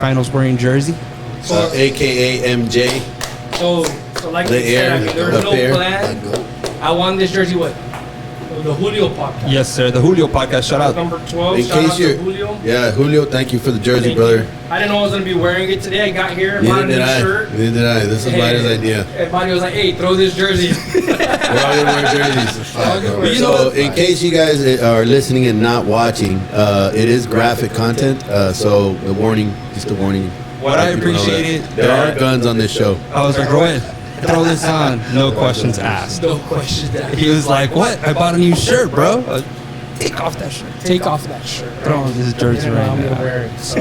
finals wearing jersey. AKA MJ. So like The you said, air, I mean, there was the no pair. plan. I won this jersey with the Julio podcast. Yes, sir. The Julio podcast. Shout out. Number 12. In Shout out case to you're, Julio. yeah, Julio, thank you for the jersey, Thank brother. you. I didn't know I was gonna be wearing it today. I got here, bought Neither a new did I. shirt. Neither did I. This is Midas' idea. Everybody was like, "Hey, throw this jersey." We're all gonna wear jerseys. wear So, in case you guys are listening and not watching, it is graphic content. So, the warning, just a warning. What I appreciated, There are guns on this show. I was like, Roy, throw this on. No questions asked. No questions asked. He was like, what? I bought a new shirt, bro. Take off that shirt. Take off that shirt. Throw on this jersey And right I'm gonna now. wear it. So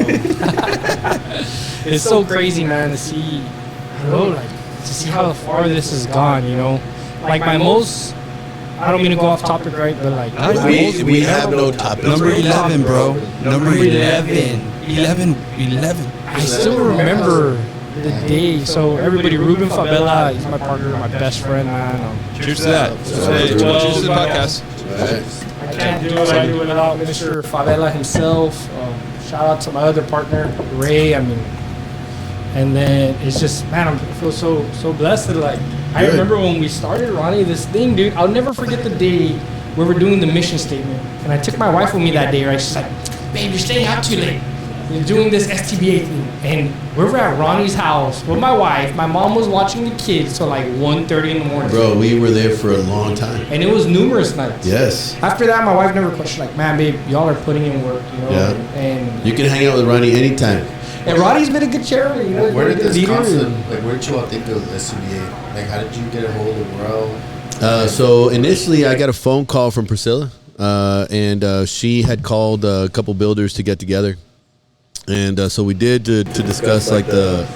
it's so crazy, man, to see. I don't know, like to see how far this has gone. You know, like my most. I don't mean to go off topic, right? But like We have no topics. Number 11, bro. Number 11. 11. I still remember the day. So everybody, Ruben Favela, he's my partner, my best friend, man. Cheers to that. Cheers to the podcast. I can't do what I do without Mr. Favela himself. Shout out to my other partner, Ray. I mean, and then it's just, man, I feel so blessed that like I remember when we started, Ronnie, this thing, dude. I'll never forget the day we were doing the mission statement, and I took my wife with me that day. Right, she's like, "Babe, you're staying out too late. We're doing this STBA thing," and we were at Ronnie's house with my wife. My mom was watching the kids till like 1:30 in the morning. Bro, we were there for a long time. And it was numerous nights. Yes. After that, my wife never questioned, like, "Man, babe, y'all are putting in work, you know." Yeah. And You can hang out with Ronnie anytime. Ronnie's been a good chairman, you know. he's Where been did a good this leader. concept, like, where did you all think of SCBA? Like, how did you get a hold of Morel? So initially, I got a phone call from Priscilla, and she had called a couple builders to get together, and so we did to discuss like the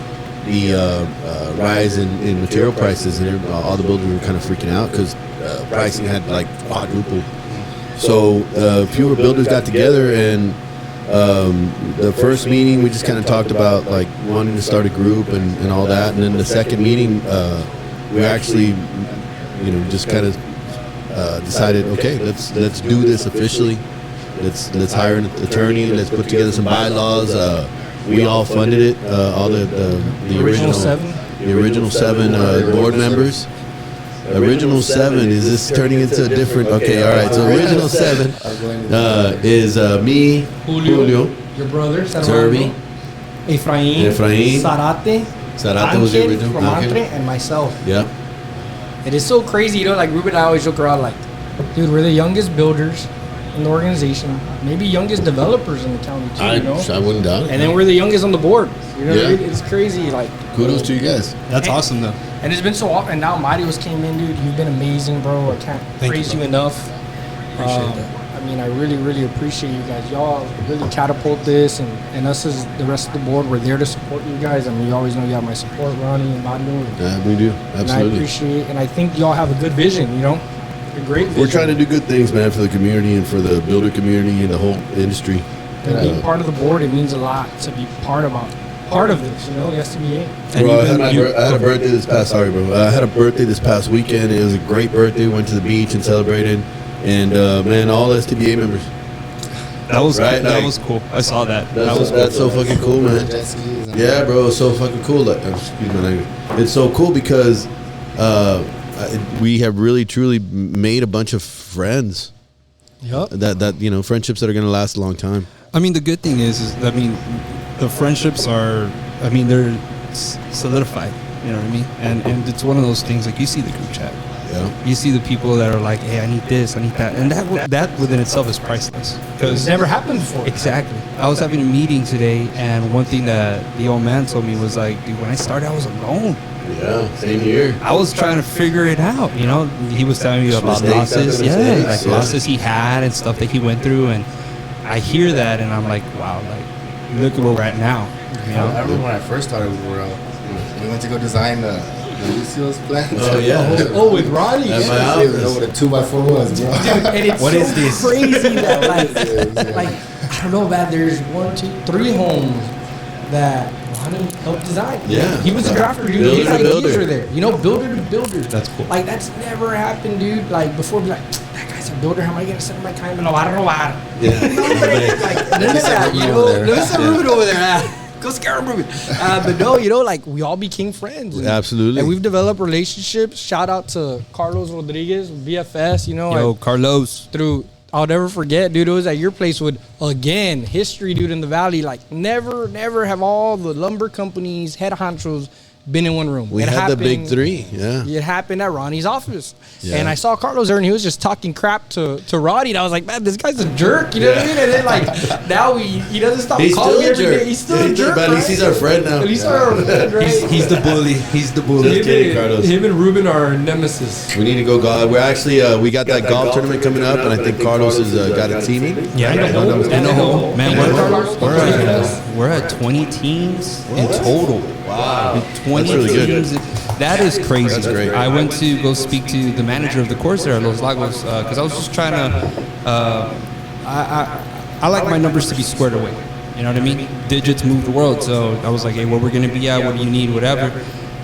rise in material prices, and all the builders were kind of freaking out because pricing had like quadrupled. So fewer builders got together, and the first meeting we just kind of talked about like wanting to start a group and all that, and then the second meeting we actually just kind of decided, okay, let's do this officially. Let's hire an attorney. Let's put together some bylaws. We all funded it. All the original seven board members. Original seven, is this turning into a different? Okay, all right. So original seven is me, Julio, your brother, Turby, Efrain, Zarate was the original. from Mantre, and myself. Yeah. It is so crazy, you know, like Ruben and I always joke around like, dude, we're the youngest builders in the organization, maybe youngest developers in the county too, you know? I wouldn't doubt it. And then we're the youngest on the board. You know, Yeah. it's crazy. Like, Kudos to you guys. That's awesome, though. and it's been so often. And now Marios came in, dude. You've been amazing, bro. I can't praise you enough. Appreciate that. I mean, I really, really appreciate you guys. Y'all really catapult this, and us as the rest of the board, we're there to support you guys. I mean, you always know you have my support, Ronnie and Mario. Yeah, we do. And I Absolutely. appreciate, and I think y'all have a good vision, you know? A great vision. We're trying to do good things, man, for the community and for the builder community and the whole industry. And being part of the board, it means a lot to be part of this, you know, the STBA. Bro, I had a birthday this past. Sorry, bro. I had a birthday this past weekend. It was a great birthday. Went to the beach and celebrated. And man, all STBA members. That was Right, that like- was cool. I saw that. That was That's so fucking cool, man. Jet skis and Yeah, bro, it's so fucking cool. Like, excuse my language. It's so cool because we have really truly made a bunch of friends. Yep. That friendships that are gonna last a long time. I mean, the good thing is I mean, the friendships are, I mean, they're solidified. You know what I mean? And it's one of those things, like, you see the group chat. Yeah. You see the people that are like, hey, I need this, I need that. And that within itself is priceless. It's Because never happened before. exactly. I was having a meeting today, and one thing that the old man told me was like, dude, when I started, I was alone. Yeah. Same here. I was trying to figure it out, you know. He was telling me about Mistakes losses, after yeah, mistakes, like yeah. losses he had and stuff that he went through, and I hear that, and I'm like, wow, like, look at where we're at now, you I know. remember when I first started with Morel, we went to go design the Lucio's plan. Oh, yeah. Oh, with Ronnie. At my yeah. I didn't even know what a 2x4 was, bro. And it's What so is this? crazy that Yeah. like I don't know, man. There's 1, 2, 3 homes that Ronnie helped design. Yeah. He was a drafter, dude. Builder His to ideas builder. are there. You know, builder to builder. That's cool. Like that's never happened, dude. Like before, be like, that guy's a builder. How am I gonna send my kind of robar? Yeah. Like none of that. You Ruben know, over there. there's a Ruben over there. Go scare him, Ruben. But no, you know, like we all became friends. Absolutely. And we've developed relationships. Shout out to Carlos Rodriguez, BFS. You know, Yo, Carlos. through. I'll never forget, dude. It was at your place with, again, history, dude, in the valley. Like, never have all the lumber companies, head honchos, been in one room. We had the big three, yeah. It happened at Ronnie's office. Yeah. And I saw Carlos there, and he was just talking crap to Ronnie. And I was like, man, this guy's a jerk. You know what I mean? And then, like, now he doesn't stop calling me every day. He's still a jerk, but at least he's our friend now. At least our friend, right? He's the bully. He's the bully. Just kidding, Carlos. Him and Ruben are nemesis. We need to go golf. We're actually we got that golf tournament coming up, and I think Carlos has got a team. Yeah, in the hole. Man, we're at 20 teams in total. Wow. 20 That's really good. teams. That is crazy. That's great. I went to go speak to the manager of the course there at Los Lagos because I was just trying to. I like my numbers to be squared away. You know what I mean? Digits move the world. So I was like, hey, where we're going to be at? What do you need? Whatever.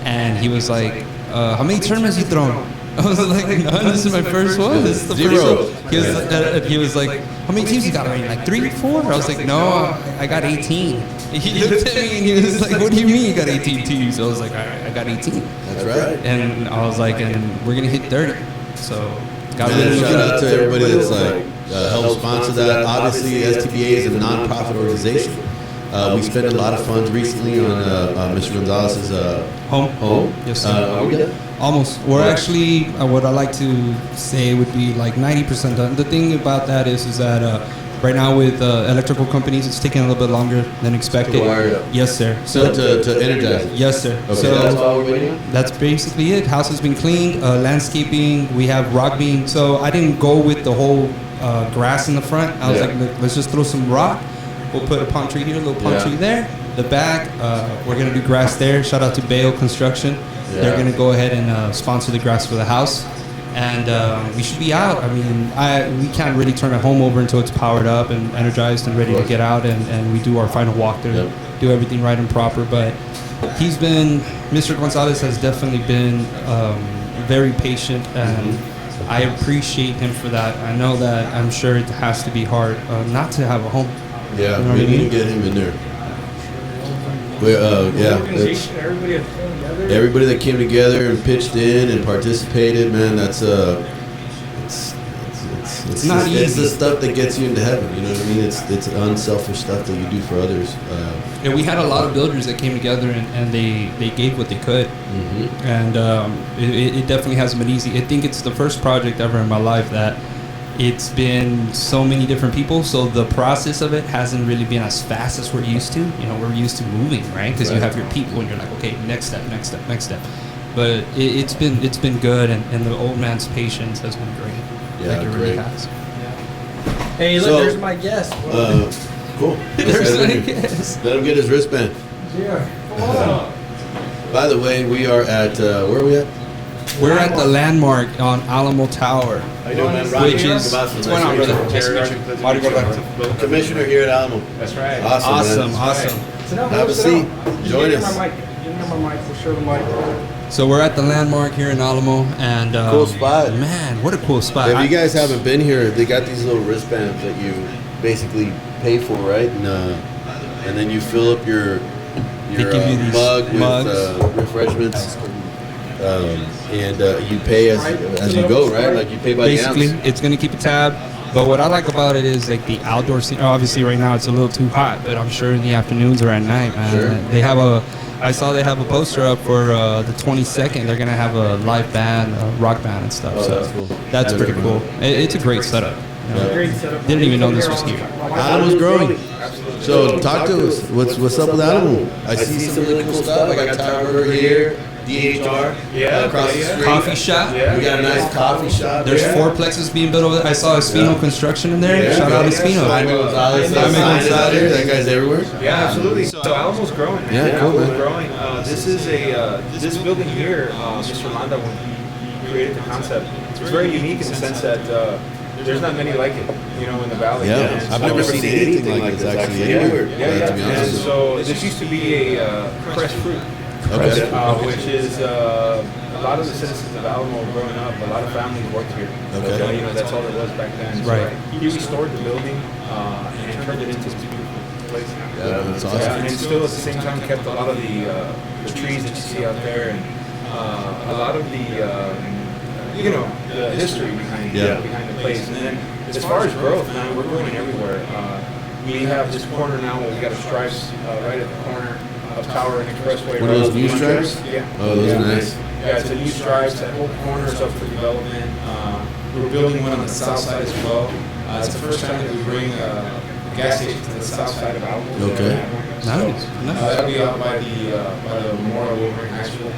And he was like, how many tournaments you thrown? I was like, none. This is my first one. This is the Zero. first one. He was like, how many teams you got already? Like 3, 4? I was like, no, I got 18. He looked at me and he was like, what do you mean you got 18 teams? I was like, I got 18. That's right. And I was like, and we're going to hit 30. So, got Man, really shout good. out to everybody that's like helped sponsor that. Obviously, STBA is a non-profit organization. We spent a lot of funds recently on Mr. Gonzalez's home. Yes, sir. Are we done? Almost. We're actually, what I like to say would be like 90% done. The thing about that is that right now with electrical companies, it's taking a little bit longer than expected. To wire it up. Yes, sir. So to energize it. Yes, sir. Okay, So that's all we're waiting on? that's basically it. House has been cleaned, landscaping. We have rock beam. So I didn't go with the whole grass in the front. I was like, let's just throw some rock. We'll put a palm tree here, a little palm tree there. The back, we're gonna do grass there. Shout out to Bale Construction. They're gonna go ahead and sponsor the grass for the house, and we should be out. I mean, we can't really turn a home over until it's powered up and energized and ready to get out, and we do our final walkthrough, do everything right and proper. But Mr. Gonzalez has definitely been very patient, and I appreciate him for that. I know that I'm sure it has to be hard not to have a home. Yeah, You know we what I need mean? to get him in there. That's- everybody that came together and pitched in and participated, man, that's it's not It's easy. the stuff that gets you into heaven. You know what I mean? It's unselfish stuff that you do for others. And we had a lot of builders that came together and they gave what they could. And it definitely hasn't been easy. I think it's the first project ever in my life that it's been so many different people, so the process of it hasn't really been as fast as we're used to. You know, we're used to moving, right? Because you have your people and you're like, okay, next step. But it's been good, and the old man's patience has been great. Yeah, like it really great. has. Hey, look, So, there's my guest. Cool. Let him get his wristband. By the way, we are at where are we at? We're at the landmark on Alamo Tower. How you doing, man? Which is what's going on, brother? Nice to meet you. Mario Roberto. Commissioner here at Alamo. That's right. Awesome, man. Awesome. Have a seat. Join us. So we're at the landmark here in Alamo, and Cool spot. Man, what a cool spot! If you guys haven't been here, they got these little wristbands that you basically pay for, right? And then you fill up your give you these mug mugs. with refreshments, and you pay as you go, right? Like you pay by Basically, the ounce. it's gonna keep a tab. But what I like about it is like the outdoor scene. Obviously, right now it's a little too hot, but I'm sure in the afternoons or at night, man, Sure. they have I saw they have a poster up for the 22nd. They're gonna have a live band, a rock band and stuff. Oh, so that's cool. that's pretty That's cool. It's a great setup. You know? Didn't even know this was here. Alamo's growing. So talk to us. What's up with Alamo? I see some really cool stuff. I got Tower Burger here, DHR, across the street. Coffee shop. We got a nice coffee shop. There's there. 4 plexes being built over there. I saw Espino Construction in there. Shout out Espino. Jaime Gonzalez. Jaime Gonzalez. Gonzalez. That guy's everywhere. Yeah, absolutely. So Alamo's growing, man. Yeah, cool, Alamo's man. growing. This is this building here, Mr. Landa, when he created the concept, it's very unique in the sense that there's not many like it, you know, in the valley. Yeah, And I've never seen anything like this actually anywhere. To be honest And with you. so this used to be a pressed fruit, Okay. which is a lot of the citizens of Alamo growing up, a lot of families worked here. Okay. You know, that's all there was back then. So Right. he restored the building and turned it into this beautiful place. Yeah, that's awesome. Yeah, and still at the same time kept a lot of the trees that you see out there, and a lot of the the history behind the place. And then as far as growth, man, we're growing everywhere. We have this corner now where we got a stripes right at the corner of Tower and Expressway. One of those new stripes? Yeah. Oh, those are nice. Yeah, it's a new stripes. That whole corner is up for development. We're building one on the south side as well. It's the first time that we bring a gas station to the south side of Alamo. Okay. Nice. That'll be out by the Memorial Wolverine High School.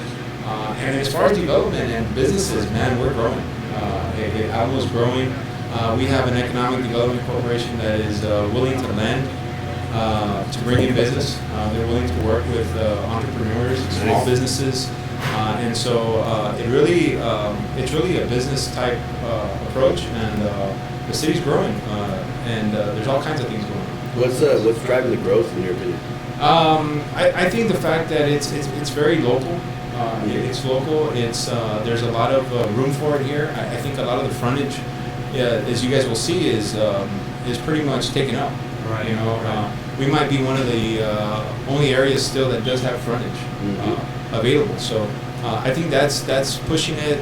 And as far as development and businesses, man, we're growing. Alamo's growing. We have an economic development corporation that is willing to lend to bring in business. They're willing to work with entrepreneurs, small businesses, and so it's really a business type approach, and the city's growing, and there's all kinds of things going on. What's driving the growth in your opinion? I think the fact that it's very local. It's local. There's a lot of room for it here. I think a lot of the frontage, as you guys will see, is pretty much taken up. Right. You know, we might be one of the only areas still that does have frontage available. So I think that's pushing it,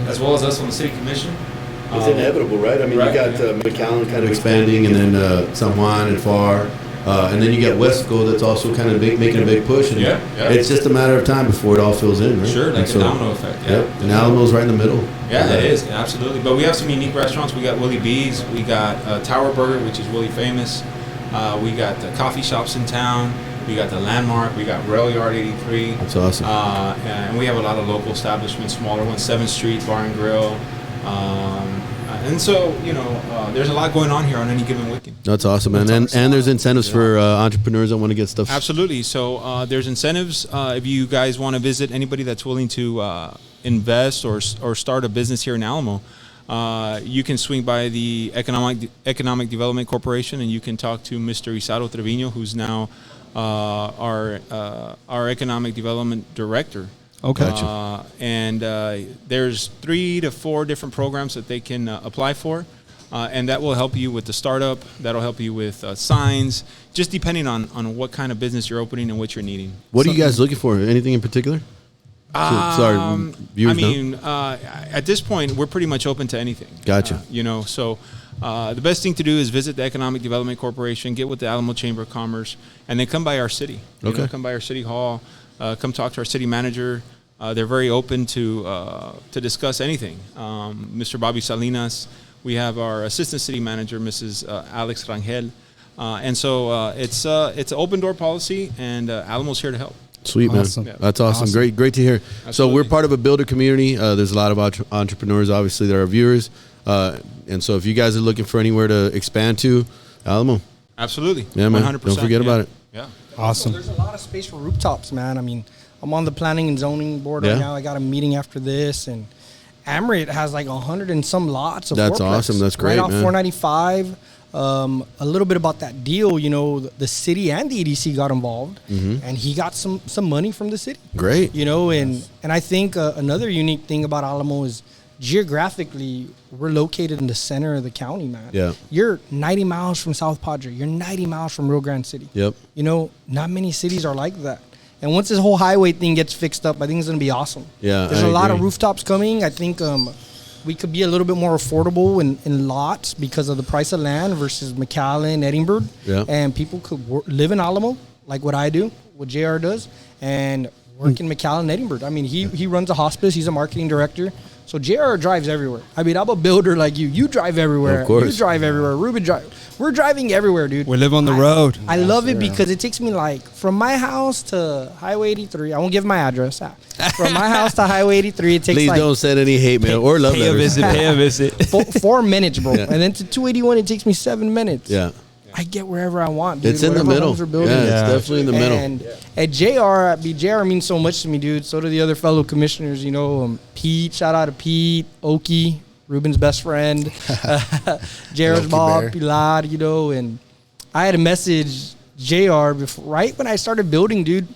as well as us on the city commission. It's inevitable, right? I mean, you got McAllen kind of expanding, and then San Juan and Far, and then you got Westco that's also kind of making a big push. And it's just a matter of time before it all fills in, right? Sure, like a domino effect. Yeah. Yep. And Alamo's right in the middle. Yeah, it is, absolutely. But we have some unique restaurants. We got Willie B's. We got Tower Burger, which is really famous. We got the coffee shops in town. We got the Landmark. We got Rail Yard 83. That's awesome. And we have a lot of local establishments, smaller ones, 7th Street Bar and Grill. And so, there's a lot going on here on any given weekend. That's awesome, man. And there's incentives for entrepreneurs that want to get stuff. Absolutely. So there's incentives. If you guys want to visit, anybody that's willing to invest or start a business here in Alamo, you can swing by the Economic Development Corporation, and you can talk to Mr. Isaro Trevino, who's now our Economic Development Director. Okay. And there's 3 to 4 different programs that they can apply for, and that will help you with the startup. That'll help you with signs, just depending on what kind of business you're opening and what you're needing. What are you guys looking for? Anything in particular? Sorry, viewers. At this point, we're pretty much open to anything. Gotcha. So the best thing to do is visit the Economic Development Corporation, get with the Alamo Chamber of Commerce, and then come by our city. Come by our city hall. Come talk to our city manager. They're very open to discuss anything. Mr. Bobby Salinas. We have our assistant city manager, Mrs. Alex Rangel. And so it's an open door policy, and Alamo's here to help. Sweet, man. Awesome. Yeah. That's awesome. Great to hear. Absolutely. So we're part of a builder community. There's a lot of entrepreneurs, obviously, that are viewers. And so if you guys are looking for anywhere to expand to, Alamo. Absolutely. Yeah, man. 100%. Don't forget about it. Yeah. Awesome. There's a lot of space for rooftops, man. I mean, I'm on the planning and zoning board right now. I got a meeting after this, and Amrit has like 100 and some lots of That's fourplex. awesome. That's great, right off man. 495. A little bit about that deal, the city and the EDC got involved, and he got some money from the city. Great. And I think another unique thing about Alamo is geographically we're located in the center of the county, man. Yeah. You're 90 miles from South Padre. You're 90 miles from Rio Grande City. Yep. Not many cities are like that. And once this whole highway thing gets fixed up, I think it's going to be awesome. Yeah, There's I a lot of agree. rooftops coming. I think we could be a little bit more affordable in lots because of the price of land versus McAllen, Edinburgh. Yeah. And people could live in Alamo, like what I do, what JR does, and work in McAllen, Edinburgh. I mean, he runs a hospice. He's a marketing director. So JR drives everywhere. I mean, I'm a builder like you. You drive everywhere. Of course. You drive everywhere. Ruben drive. We're driving everywhere, dude. We live on the road. I love it because it takes me like from my house to Highway 83. I won't give my address. From my house to Highway 83, it takes Please don't send any hate mail or love letters. Pay a visit. 4 minutes, bro. Yeah. And then to 281, it takes me 7 minutes. Yeah. I get wherever I want, dude. It's in the Whatever middle. homes we're building. Yeah, it's definitely in the middle. And at JR means so much to me, dude. So do the other fellow commissioners, Pete, shout out to Pete, Oki, Ruben's best friend, JR's Bob, Pilar, and I had a message JR right when I started building, dude.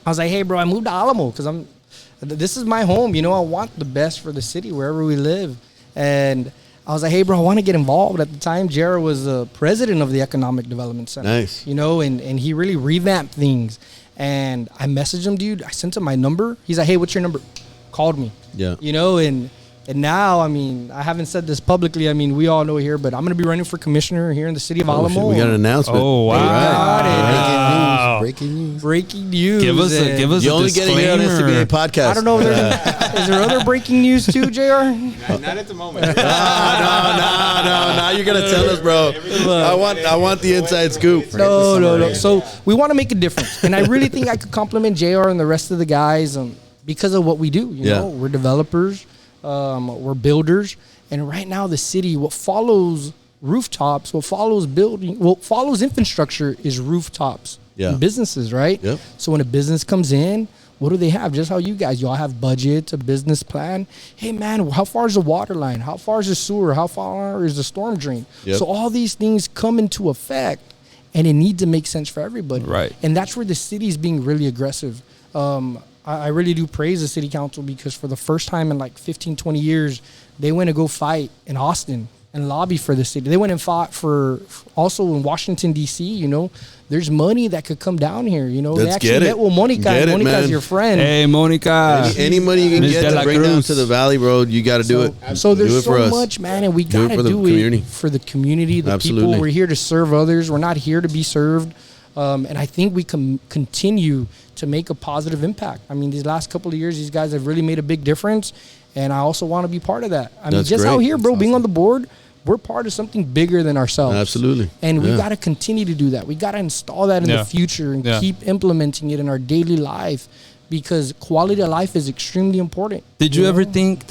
I was like, hey, bro, I moved to Alamo because this is my home. I want the best for the city wherever we live. And I was like, hey, bro, I want to get involved. At the time, JR was the president of the Economic Development Center. Nice. You know, and he really revamped things. And I messaged him, dude. I sent him my number. He's like, hey, what's your number? Called me. Yeah. You know, and now, I mean, I haven't said this publicly. I mean, we all know here, but I'm going to be running for commissioner here in the city of Alamo. Shit, we got an announcement. Oh, wow. Right. Breaking news. Breaking news. Give us You a only get it here on disclaimer. SBA podcast. I don't know if there's, is there other breaking news too, JR? Not at the moment. No. Now you're gonna tell us, bro. I want the inside scoop. No. So we want to make a difference, and I really think I could compliment JR and the rest of the guys because of what we do. You know, we're developers, we're builders, and right now the city, what follows rooftops, what follows infrastructure is rooftops. Yeah. And businesses, right? Yep. So when a business comes in, what do they have? Just how you guys, y'all have budget, a business plan. Hey man, how far is the water line? How far is the sewer? How far is the storm drain? Yep. So all these things come into effect, and it needs to make sense for everybody. Right. And that's where the city's being really aggressive. I really do praise the city council, because for the first time in like 15, 20 years, they went to go fight in Austin and lobby for the city. They went and fought for also in Washington, D.C., you know. There's money that could come down here, you know. Let's they actually get it. met with Monica. Get And it, Monica's man. your friend. Hey, Monica. Any money you can Miss get De to La bring down Cruz. to the Valley Road, you got to do it. So Do there's it for so us. much, man, and we Do it gotta for the do community. it for the community, the Absolutely. people. We're here to serve others. We're not here to be served. And I think we can continue to make a positive impact. I mean, these last couple of years, these guys have really made a big difference, and I also want to be part of that. I mean, That's just great. out here, bro, being on the board, we're part of something bigger than ourselves. Absolutely. And we Yeah. got to continue to do that. We got to install that in Yeah. the future and Yeah. keep implementing it in our daily life, because quality of life is extremely important. Did you ever know? think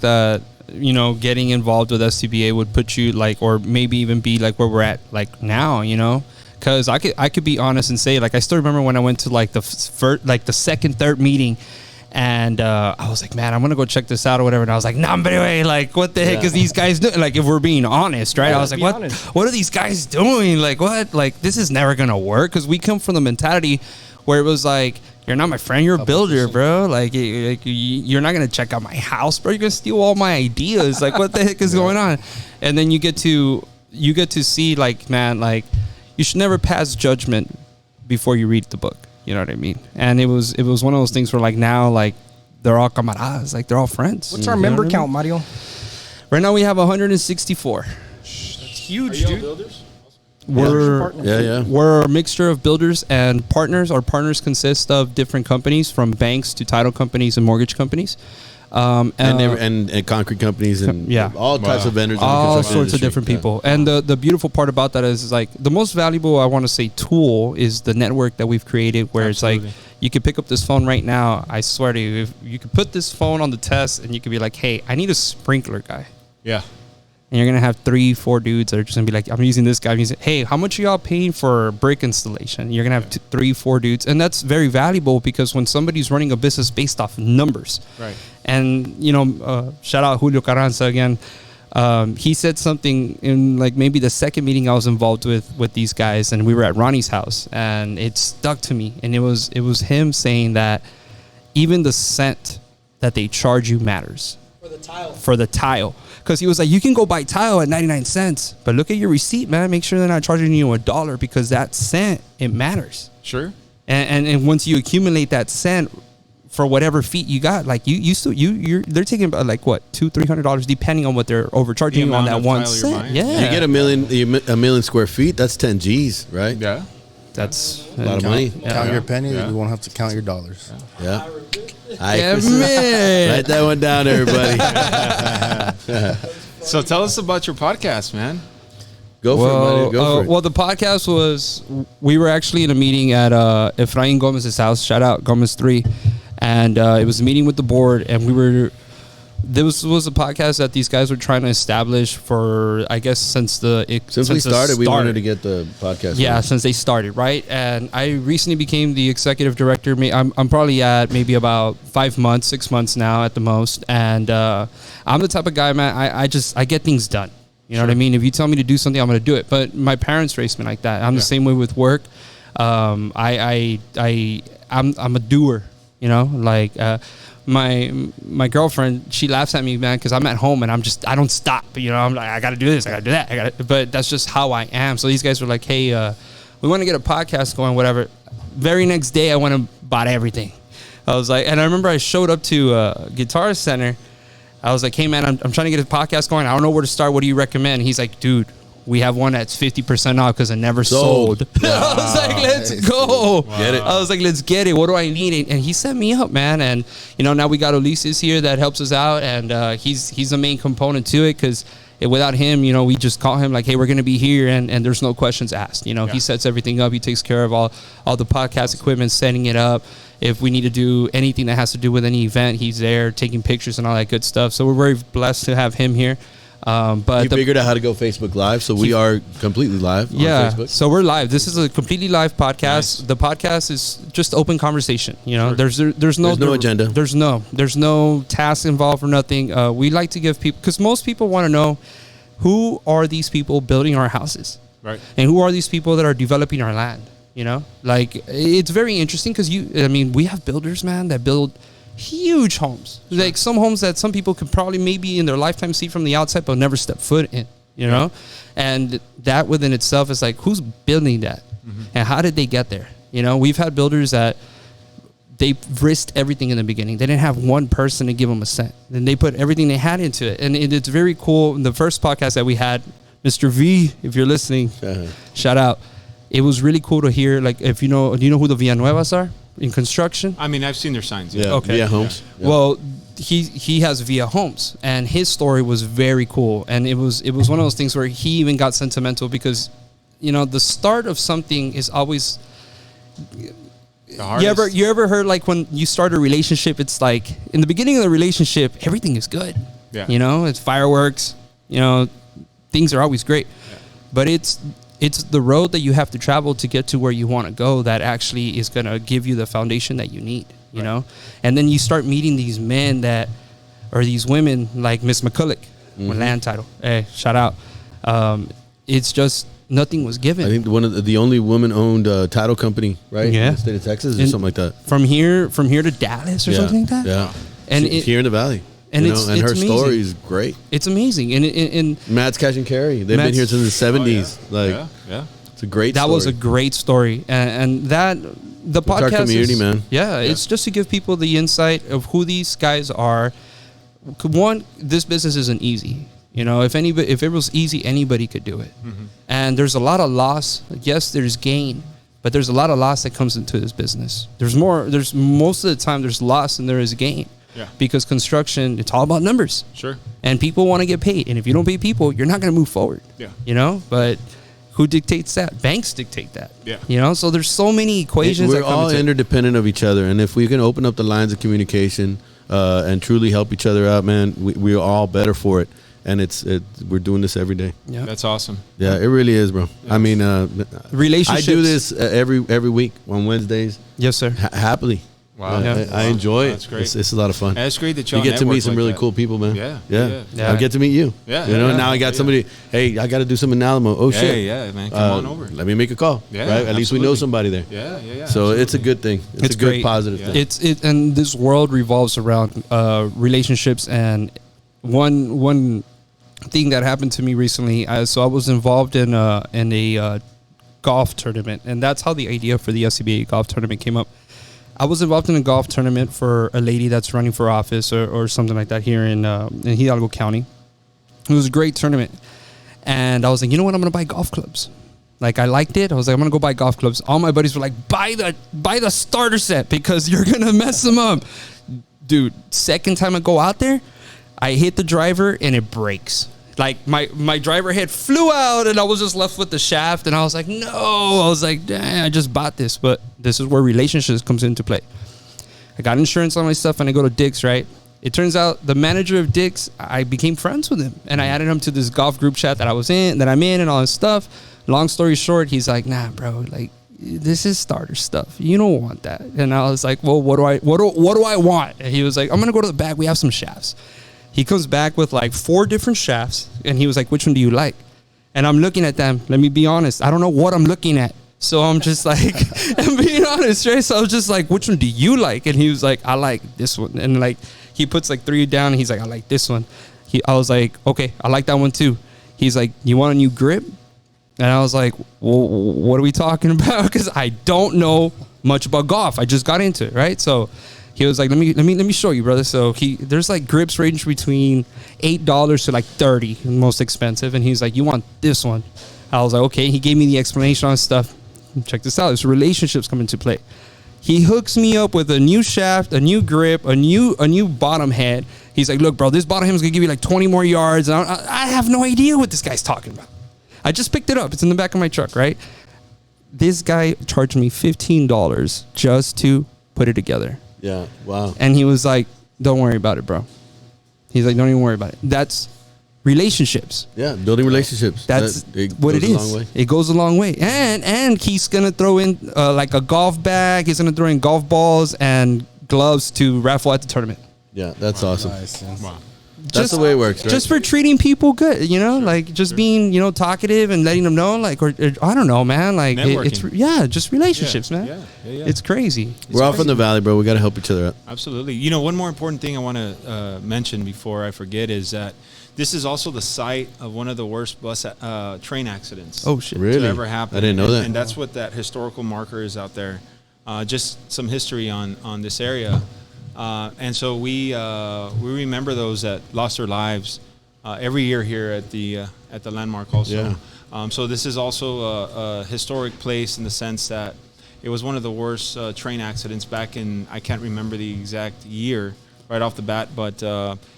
that, you know, getting involved with SCBA would put you like, or maybe even be like where we're at like now, you know? Because I could be honest and say, like, I still remember when I went to like the second, third meeting, and I was like, man, I'm gonna go check this out or whatever. And I was like, nah, but anyway, like, what the heck is these guys doing? Like, if we're being honest, right? Yeah, I was like, be what? honest. What are these guys doing? Like, what? Like, this is never gonna work, because we come from the mentality where it was like, you're not my friend, you're a builder, bro. Like, you're not gonna check out my house, bro. You're gonna steal all my ideas. Like, what the heck is going on? And then you get to see, like, man, like, you should never pass judgment before you read the book. You know what I mean? And it was one of those things where, like, now, like, they're all camaradas, like, they're all friends. What's our You know member what I mean? count, Mario? Right now we have 164. Huge, dude. builders? We're Yeah. We're a mixture of builders and partners. Our partners consist of different companies, from banks to title companies and mortgage companies. And concrete companies and Yeah. all types of vendors. in the All construction sorts of industry. different people. And the beautiful part about that is like the most valuable, I want to say, tool is the network that we've created, where it's like, you could pick up this phone right now. I swear to you, if you could put this phone on the test and you could be like, hey, I need a sprinkler guy. Yeah. And you're going to have 3-4 dudes that are just going to be like, I'm using this guy. I'm using, hey, how much are y'all paying for brick installation? You're going to have 3-4 dudes. And that's very valuable, because when somebody's running a business based off numbers. Right. And, you know, shout out Julio Carranza again. He said something in like maybe the second meeting I was involved with these guys, and we were at Ronnie's house, and it stuck to me. And it was him saying that even the cent that they charge you matters. For the tile. Because he was like, you can go buy tile at 99 cents, but look at your receipt, man. Make sure they're not charging you $1, because that cent, it matters. Sure. And once you accumulate that cent for whatever feet you got, like they're taking about like what, $200-$300 depending on what they're overcharging you on that 1 cent. Yeah, You get a million square feet. That's 10 G's, right? Yeah. that's A lot of money. Count your pennies. Yeah. You won't have to count your dollars. Yeah. Yeah, man. Write that one down, everybody. So tell us about your podcast, man. Go for it, buddy. Go for it. Well, the podcast was, we were actually in a meeting at Efrain Gomez's house. Shout out Gomez 3. And it was a meeting with the board, and this was a podcast that these guys were trying to establish for, I guess, since we started, we wanted to get the podcast. Yeah, going. since they started, right? And I recently became the executive director. I'm probably at maybe about 5 months, 6 months now at the most. And I'm the type of guy, man, I get things done. You know what I mean? If you tell me to do something, I'm going to do it. But my parents raised me like that. I'm the same way with work. I'm a doer. You know, like my girlfriend, she laughs at me, man, because I'm at home and I don't stop. You know, I'm like, I got to do this, I got to do that. But that's just how I am. So these guys were like, hey, we want to get a podcast going, whatever. Very next day, I went and bought everything. I was like, and I remember I showed up to Guitar Center. I was like, hey, man, I'm trying to get a podcast going. I don't know where to start. What do you recommend? He's like, dude, we have one that's 50% off because it never sold. I was like, let's go. Wow. Get it. I was like, let's get it. What do I need? And he set me up, man. And, you know, now we got Ulises here that helps us out. And he's the main component to it because without him, you know, we just call him like, hey, we're going to be here. And there's no questions asked. You know, he sets everything up. He takes care of all the podcast equipment, setting it up. If we need to do anything that has to do with any event, he's there taking pictures and all that good stuff. So we're very blessed to have him here. But he figured out how to go Facebook Live, so we are completely live on Facebook. So we're live. This is a completely live podcast. Nice. The podcast is just open conversation. You know, there's no agenda. There's no task involved or nothing. We like to give people, because most people want to know who are these people building our houses, right? And who are these people that are developing our land. You know, like it's very interesting because we have builders, man, that build huge homes. Sure. Like some homes that some people could probably maybe in their lifetime see from the outside, but never step foot in, you know? And that within itself is like, who's building that? Mm-hmm. And how did they get there? You know, we've had builders that they risked everything in the beginning. They didn't have one person to give them a cent. Then they put everything they had into it. And it's very cool. In the first podcast that we had, Mr. V, if you're listening, shout out. It was really cool to hear, like, do you know who the Villanuevas are in construction? I mean, I've seen their signs. Yeah, okay. Via Homes. Yeah. Well, he has Via Homes, and his story was very cool. And it was one of those things where he even got sentimental because, you know, the start of something is always the hardest. You ever heard, like, when you start a relationship, it's like in the beginning of the relationship, everything is good. Yeah. You know, it's fireworks. You know, things are always great, but it's the road that you have to travel to get to where you want to go that actually is going to give you the foundation that you need, you know? And then you start meeting these men or these women like Miss McCulloch with land title. Hey, shout out. It's just nothing was given. I think one of the only woman-owned title company, right? Yeah. In the state of Texas or something like that. From here to Dallas or something like that? Yeah. And here in the Valley. And and it's her amazing. story is great. It's amazing. And Matt's Cash and Carry. They've been here since the 70s. It's a great story. That was a great story. And that, the podcast our community, man. Yeah, it's just to give people the insight of who these guys are. One, this business isn't easy. You know, if it was easy, anybody could do it. Mm-hmm. And there's a lot of loss. Yes, there's gain, but there's a lot of loss that comes into this business. There's most of the time there's loss and there is gain. Yeah. Because construction, it's all about numbers. Sure. And people want to get paid. And if you don't pay people, you're not going to move forward. Yeah. You know? But who dictates that? Banks dictate that. Yeah. You know? So there's so many equations We're all interdependent of each other. And if we can open up the lines of communication and truly help each other out, man, we're all better for it. And we're doing this every day. Yeah. That's awesome. Yeah, it really is, bro. Yeah. I mean, relationships. I do this every week on Wednesdays. Yes, sir. Happily. Wow. I enjoy it. That's great. It's a lot of fun. And it's great that you get to meet some really cool people, man. Yeah. I get to meet you. Yeah. You know, and now I got somebody, hey, I got to do something in Alamo. Oh, shit. Yeah, man. Come on over. Let me make a call. Yeah, right? At least we know somebody there. Yeah. So it's a good thing. It's a good, great. positive thing. And this world revolves around relationships. And one thing that happened to me recently, so I was involved in a golf tournament. And that's how the idea for the SCBA golf tournament came up. I was involved in a golf tournament for a lady that's running for office or something like that here in Hidalgo County. It was a great tournament. And I was like, you know what? I'm going to buy golf clubs. Like, I liked it. I was like, I'm going to go buy golf clubs. All my buddies were like, buy the starter set because you're going to mess them up. Dude, second time I go out there, I hit the driver and it breaks. Like, my driver head flew out and I was just left with the shaft. And I was like, no. I was like, dang, I just bought this. But this is where relationships comes into play. I got insurance on my stuff and I go to Dick's, right? It turns out the manager of Dick's, I became friends with him. And I added him to this golf group chat that I'm in and all this stuff. Long story short, he's like, nah, bro, like, this is starter stuff. You don't want that. And I was like, well, what do I want? And he was like, I'm going to go to the back. We have some shafts. He comes back with like 4 different shafts. And he was like, which one do you like? And I'm looking at them. Let me be honest. I don't know what I'm looking at. So I'm just like, I'm being honest, right? So I was just like, which one do you like? And he was like, I like this one. And like, he puts like 3 down and he's like, I like this one. I was like, okay, I like that one too. He's like, you want a new grip? And I was like, well, what are we talking about? Because I don't know much about golf. I just got into it, right? So he was like, let me show you, brother. So there's like grips range between $8 to like $30, most expensive. And he's like, you want this one? I was like, okay. He gave me the explanation on stuff. Check this out. There's relationships come into play. He hooks me up with a new shaft, a new grip, a new bottom head. He's like, look, bro, this bottom head is gonna give you like 20 more yards. And I have no idea what this guy's talking about. I just picked it up. It's in the back of my truck, right? This guy charged me $15 just to put it together. Yeah. Wow. And he was like, don't worry about it, bro. He's like, don't even worry about it. That's relationships. Yeah, building relationships. That's what it is. It goes a long way. And he's going to throw in like a golf bag. He's going to throw in golf balls and gloves to raffle at the tournament. Yeah, that's awesome. Nice. Wow. That's the way it works, right? Just for treating people good, like just being, talkative and letting them know, like, or I don't know, man, like it's just relationships, man. Yeah. It's crazy. We're all from the valley, bro. We got to help each other out. Absolutely. One more important thing I want to mention before I forget is that this is also the site of one of the worst train accidents. Oh shit! Really? To ever happen. I didn't know that. And that's what that historical marker is out there. Just some history on this area. And so we remember those that lost their lives every year here at the landmark also. Yeah. So this is also a historic place in the sense that it was one of the worst train accidents back in, I can't remember the exact year right off the bat, but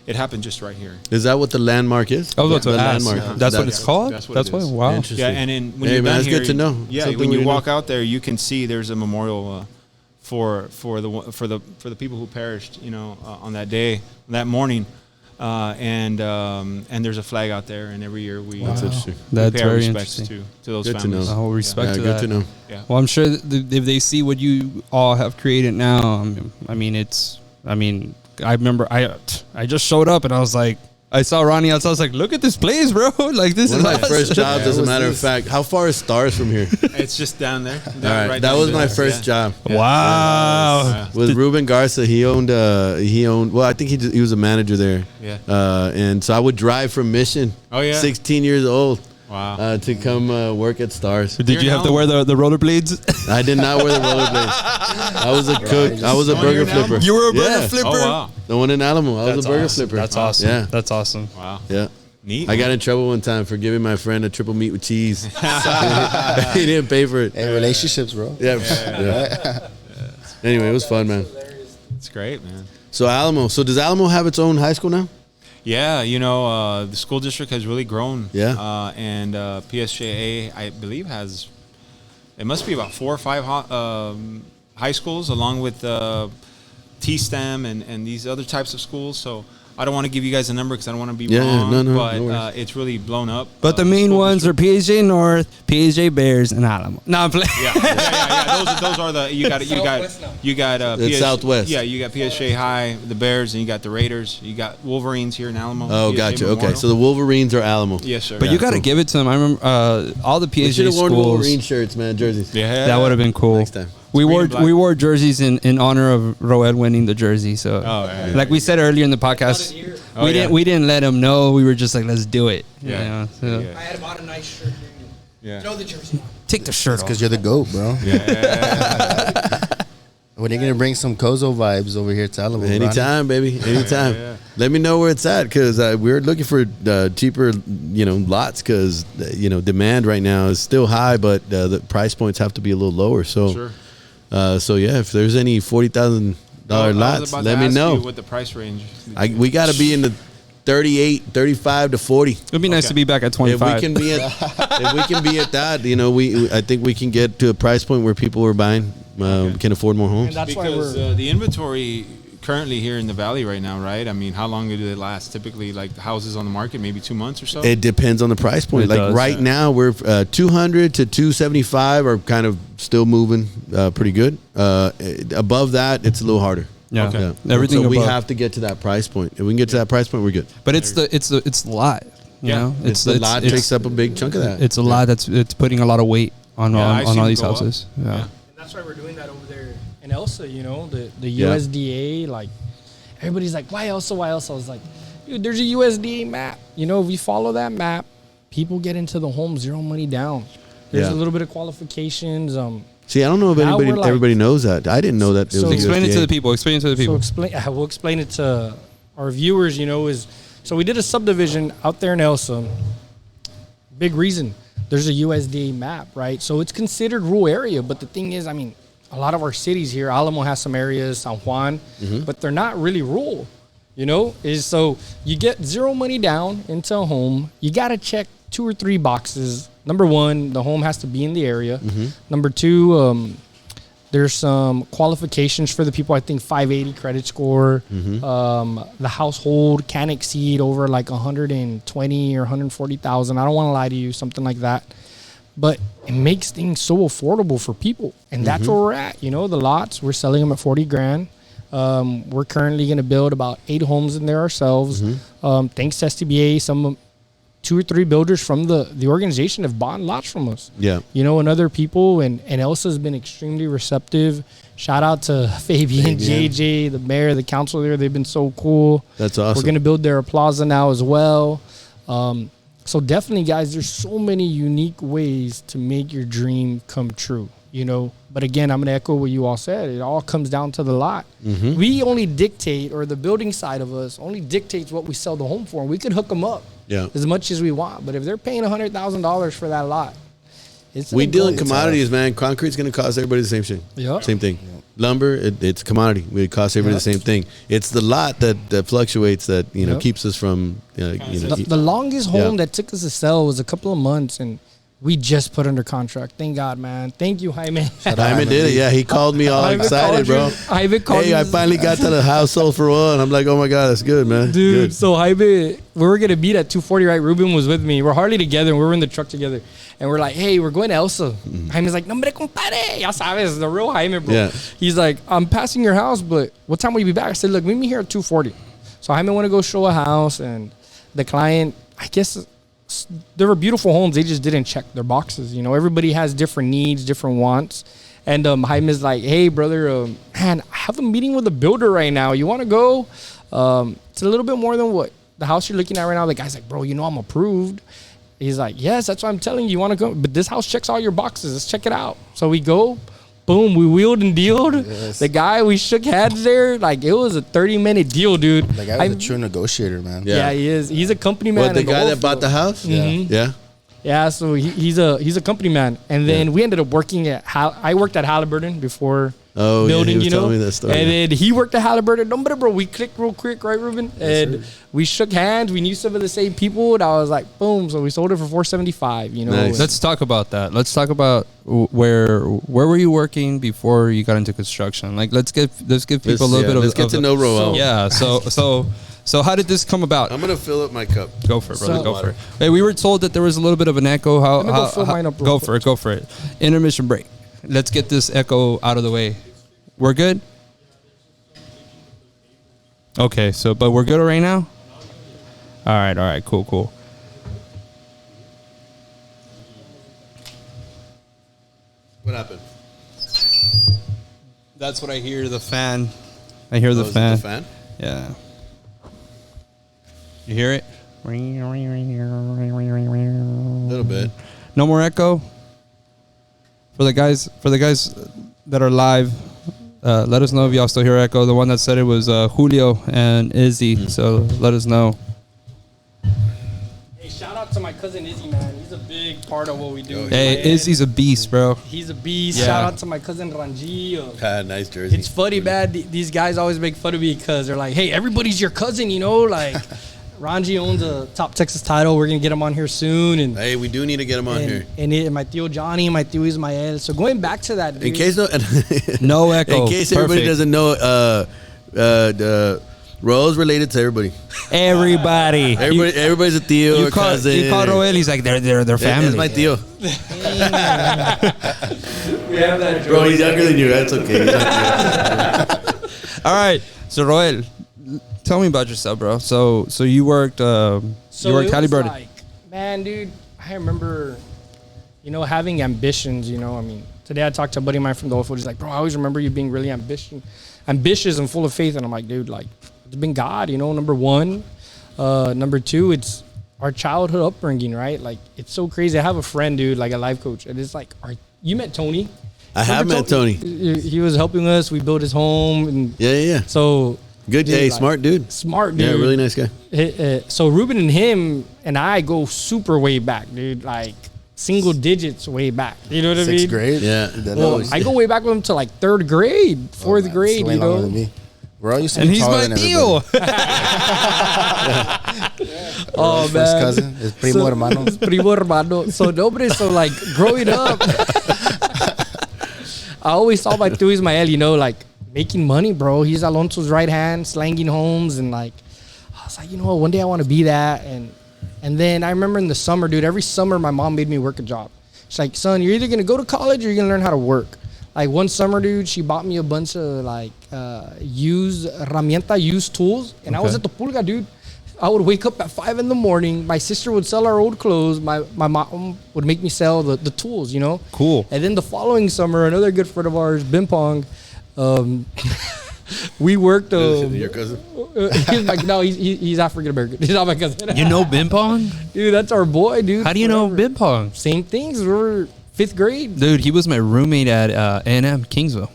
it happened just right here. Is that what the landmark is? Oh, that's the what landmark. Yeah. That's what it's called? That's what it is. Wow. Interesting. Yeah, and when Hey, you're man, down that's here, good to know. Yeah, Something when we you didn't walk out there, you can see there's a memorial for the people who perished, on that day, that morning, and there's a flag out there, and every year we That's interesting. That's pay our very respects interesting. to those Good to families. know. Whole respect to good that. to know. Yeah. Well, I'm sure that if they see what you all have created now, I remember I just showed up and I was like, I saw Ronnie outside. I was like, look at this place, bro. Like, this One is of my awesome. first jobs, as a matter of fact. How far is Stars from here? It's just down there. All right, that was my first job. Wow. With Ruben Garza, he owned. Well, I think he was a manager there. Yeah. And so I would drive from Mission. Oh, yeah. 16 years old. Wow. To come work at Stars. Did you have to wear the rollerblades? I did not wear the rollerblades. I was a cook. I was a burger flipper. You were a burger Yeah. flipper? Oh, wow. The one in Alamo. I was a burger flipper. That's awesome. Yeah. That's awesome. Wow. Yeah. Neat. I got in trouble one time for giving my friend a triple meat with cheese. He didn't pay for it. Hey, relationships, bro. Yeah. Anyway, it was fun, man. It's great, man. So Alamo. So does Alamo have its own high school now? Yeah, the school district has really grown. Yeah. And PSJA, I believe, it must be about 4 or 5 high schools, along with T-STEM and these other types of schools. So I don't want to give you guys a number because I don't want to be wrong. No but worries. it's really blown up. But the main ones are PSJ North, PSJ Bears, and Alamo. No, I'm playing. Yeah. Those are the you got It's Southwest. Yeah, you got PSJ High, the Bears, and you got the Raiders. You got Wolverines here in Alamo. Oh, PSJ gotcha. Memorial. Okay, so the Wolverines are Alamo. Yes, sir. But you got to give it to them. I remember all the We should PSJ have worn schools. Wolverine shirts, man, jerseys. Yeah, That would have been cool. Next time. We Green wore and black. we wore jerseys in honor of Roed winning the jersey. So, yeah. like we said earlier in the podcast, Oh, yeah. we didn't let them know. We were just like, let's do it. Yeah. So Yeah. I had bought a nice shirt. Yeah. Throw the jersey on. take the shirt off. Because you're the GOAT, bro. Yeah. When are you going to bring some Kozo vibes over here to Alamo? Ronnie? Anytime, baby. Anytime. Yeah. Let me know where it's at because we're looking for cheaper, lots because, demand right now is still high, but the price points have to be a little lower. So, Sure. if there's any $40,000 I was lots, about let to me ask know. you what the price range. We got to be in the 35 to 40. It'd be nice Okay. to be back at 25. If we can be at that, I think we can get to a price point where people are buying can afford more homes. And that's why Because we're. the inventory currently here in the valley right now, right? I mean, how long do they last? Typically, like houses on the market, maybe 2 months or so. It depends on the price point. It Like does, right now, we're 200 to 275 are kind of still moving pretty good. Above that, it's a little harder. yeah. Okay. Yeah. Everything So we above. have to get to that price point. If we can get to that price point, we're good. But it's the lot. You Yeah. know, The lot takes up a big chunk of that. It's a lot it's putting a lot of weight on I've seen all them these go up. houses. Yeah. And that's why we're doing that over there in Elsa, you know, the Yeah. USDA. Like, everybody's like, why Elsa? Why Elsa? I was like, dude, there's a USDA map. You know, if we follow that map, people get into the home zero money down. There's Yeah. a little bit of qualifications. See, I don't know if Now anybody we're like- everybody knows that. I didn't know that. It So- was Explain it to USDA. the people. Explain it to the people. So we'll explain it to our viewers, you know, so we did a subdivision out there in Elsa. Big reason. There's a USDA map, right? So it's considered rural area, but the thing is, I mean, a lot of our cities here, Alamo has some areas, San Juan, but they're not really rural, you know? So you get zero money down into a home. You got to check 2 or 3 boxes. Number one, the home has to be in the area. Number two, there's some qualifications for the people. I think 580 credit score. The household can't exceed over like 120 or 140,000. I don't want to lie to you, something like that. But it makes things so affordable for people, and that's where we're at. You know, the lots, we're selling them at 40 grand. We're currently going to build about 8 homes in there ourselves. Thanks to STBA, some 2 or 3 builders from the organization have bought lots from us. Yeah. You know, and other people, and Elsa's been extremely receptive. Shout out to Fabian, JJ, the mayor, the council there. They've been so cool. That's awesome. We're going to build their plaza now as well. So definitely, guys, there's so many unique ways to make your dream come true, you know. But again, I'm going to echo what you all said. It all comes down to the lot. We only dictate, or the building side of us only dictates what we sell the home for. And we could hook them up as much as we want. But if they're paying $100,000 for that lot, We deal in commodities, man. Concrete's going to cost everybody the same thing. Yeah. Same thing. Lumber, it's commodity. It costs everybody the same thing. It's the lot that fluctuates that, you know, keeps us from, The longest home that took us to sell was a couple of months, and we just put under contract. Thank God, man. Thank you, Jaime. Jaime did it. Yeah, he called me all Jaime excited, called you. bro. Jaime called Hey, you. I finally got to the house sold for one. I'm like, oh my God, that's good, man. Dude, Good. so Jaime, we were going to meet at 240, right? Ruben was with me. We're hardly together, and we were in the truck together. And we're like, hey, we're going to Elsa. Jaime's like, nombre compadre. Ya sabes, the real Jaime, bro. Yeah. He's like, I'm passing your house, but what time will you be back? I said, look, meet me here at 240. So Jaime want to go show a house, and the client, I guess, there were beautiful homes. They just didn't check their boxes. You know, everybody has different needs, different wants. And Jaime's like, hey, brother, man, I have a meeting with a builder right now. You want to go? It's a little bit more than what the house you're looking at right now. The guy's like, bro, you know I'm approved. He's like, yes, that's what I'm telling you. You want to go? But this house checks all your boxes. Let's check it out. So we go. Boom, we wheeled and dealed. Yes. The guy, we shook hands there. Like, it was a 30-minute deal, dude. That guy was a true negotiator, man. Yeah, he is. He's a company man. What, the in guy whole that bought the field. house? Mhm. Yeah. Yeah, so he's a company man. And then we ended up working at I worked at Halliburton before Oh, building, yeah, he was you know. telling me that story. And then he worked at Halliburton. No, but bro, we clicked real quick, right, Ruben? And sir. we shook hands. We knew some of the same people, and I was like, boom. So we sold it for $475. You know, Nice. Let's talk about that. Let's talk about where were you working before you got into construction? Like, let's give people a little bit of. Let's get to know Roel. Yeah. So how did this come about? I'm gonna fill up my cup. Go for it, brother. So- Go for it. Hey, we were told that there was a little bit of an echo. Let me go fill mine up real Go quick. for it. Go for it. Intermission break. Let's get this echo out of the way. We're good. Okay. So, but we're good right now. All right. All right. Cool. What happened? That's what I hear. The fan. I hear the Oh, is it fan. the fan? Yeah. You hear it? A little bit. No more echo. For the guys that are live, let us know if y'all still hear echo. The one that said it was Julio and Izzy. So let us know. Hey, shout out to my cousin Izzy, man. He's a big part of what we do. Hey, man. Izzy's a beast, bro. He's a beast. Yeah. Shout out to my cousin Ranji. Nice jersey. It's funny, man. These guys always make fun of me because they're like, hey, everybody's your cousin, you know? Like, Ranji owns a top Texas title. We're going to get him on here soon. And Hey, we do need to get him on here. And my tío Johnny and my tío Ismael. So going back to that, dude. In case No echo. In case everybody Perfect. doesn't know, Roel's related to everybody. Everybody. Everybody's a tío You or call cousin. Roel. He's like they're family. That's my tío. we have that Bro, he's younger than you. That's okay. He's my tío. All right. So Roel, tell me about yourself, bro. So you worked. So you worked it was Halliburton. like, man, dude, I remember you know, having ambitions, you know, I mean, today I talked to a buddy of mine from the oil field. He's like, bro, I always remember you being really ambitious and full of faith. And I'm like, dude, like, it's been God, you know, number one. Number two, it's our childhood upbringing, right? Like, it's so crazy. I have a friend, dude, like a life coach. And it's like, you met Tony? I have met Tony. He was helping us. We built his home. And Yeah. so... Good day, like, smart dude. Smart dude. Yeah, really nice guy. So Ruben and him and I go super way back, dude. Like single digits way back. You know what I mean? 6th grade. Yeah. Well, I go way back with him to like 3rd grade, 4th grade. You know. Than me. We're all used to And be he's taller my than deal. Oh First man, cousin, his primo hermano. Primo hermano. So nobody. So like growing up, I always saw my two Ismael. You know, like. Making money, bro. He's Alonso's right hand, slanging homes, and like, I was like, you know what? One day I want to be that. And then I remember in the summer, dude. Every summer, my mom made me work a job. She's like, son, you're either gonna go to college or you're gonna learn how to work. Like one summer, dude, she bought me a bunch of like used tools, and I was at the pulga, dude. I would wake up at 5 in the morning. My sister would sell our old clothes. My mom would make me sell the tools, you know. Cool. And then the following summer, another good friend of ours, Bimpong. We worked. Your cousin? He's like, no, he's African American. He's not my cousin. You know Bin Pong? Dude, that's our boy, dude. How do you know Bin Pong? Same things. We were 5th grade. Dude, he was my roommate at A&M Kingsville.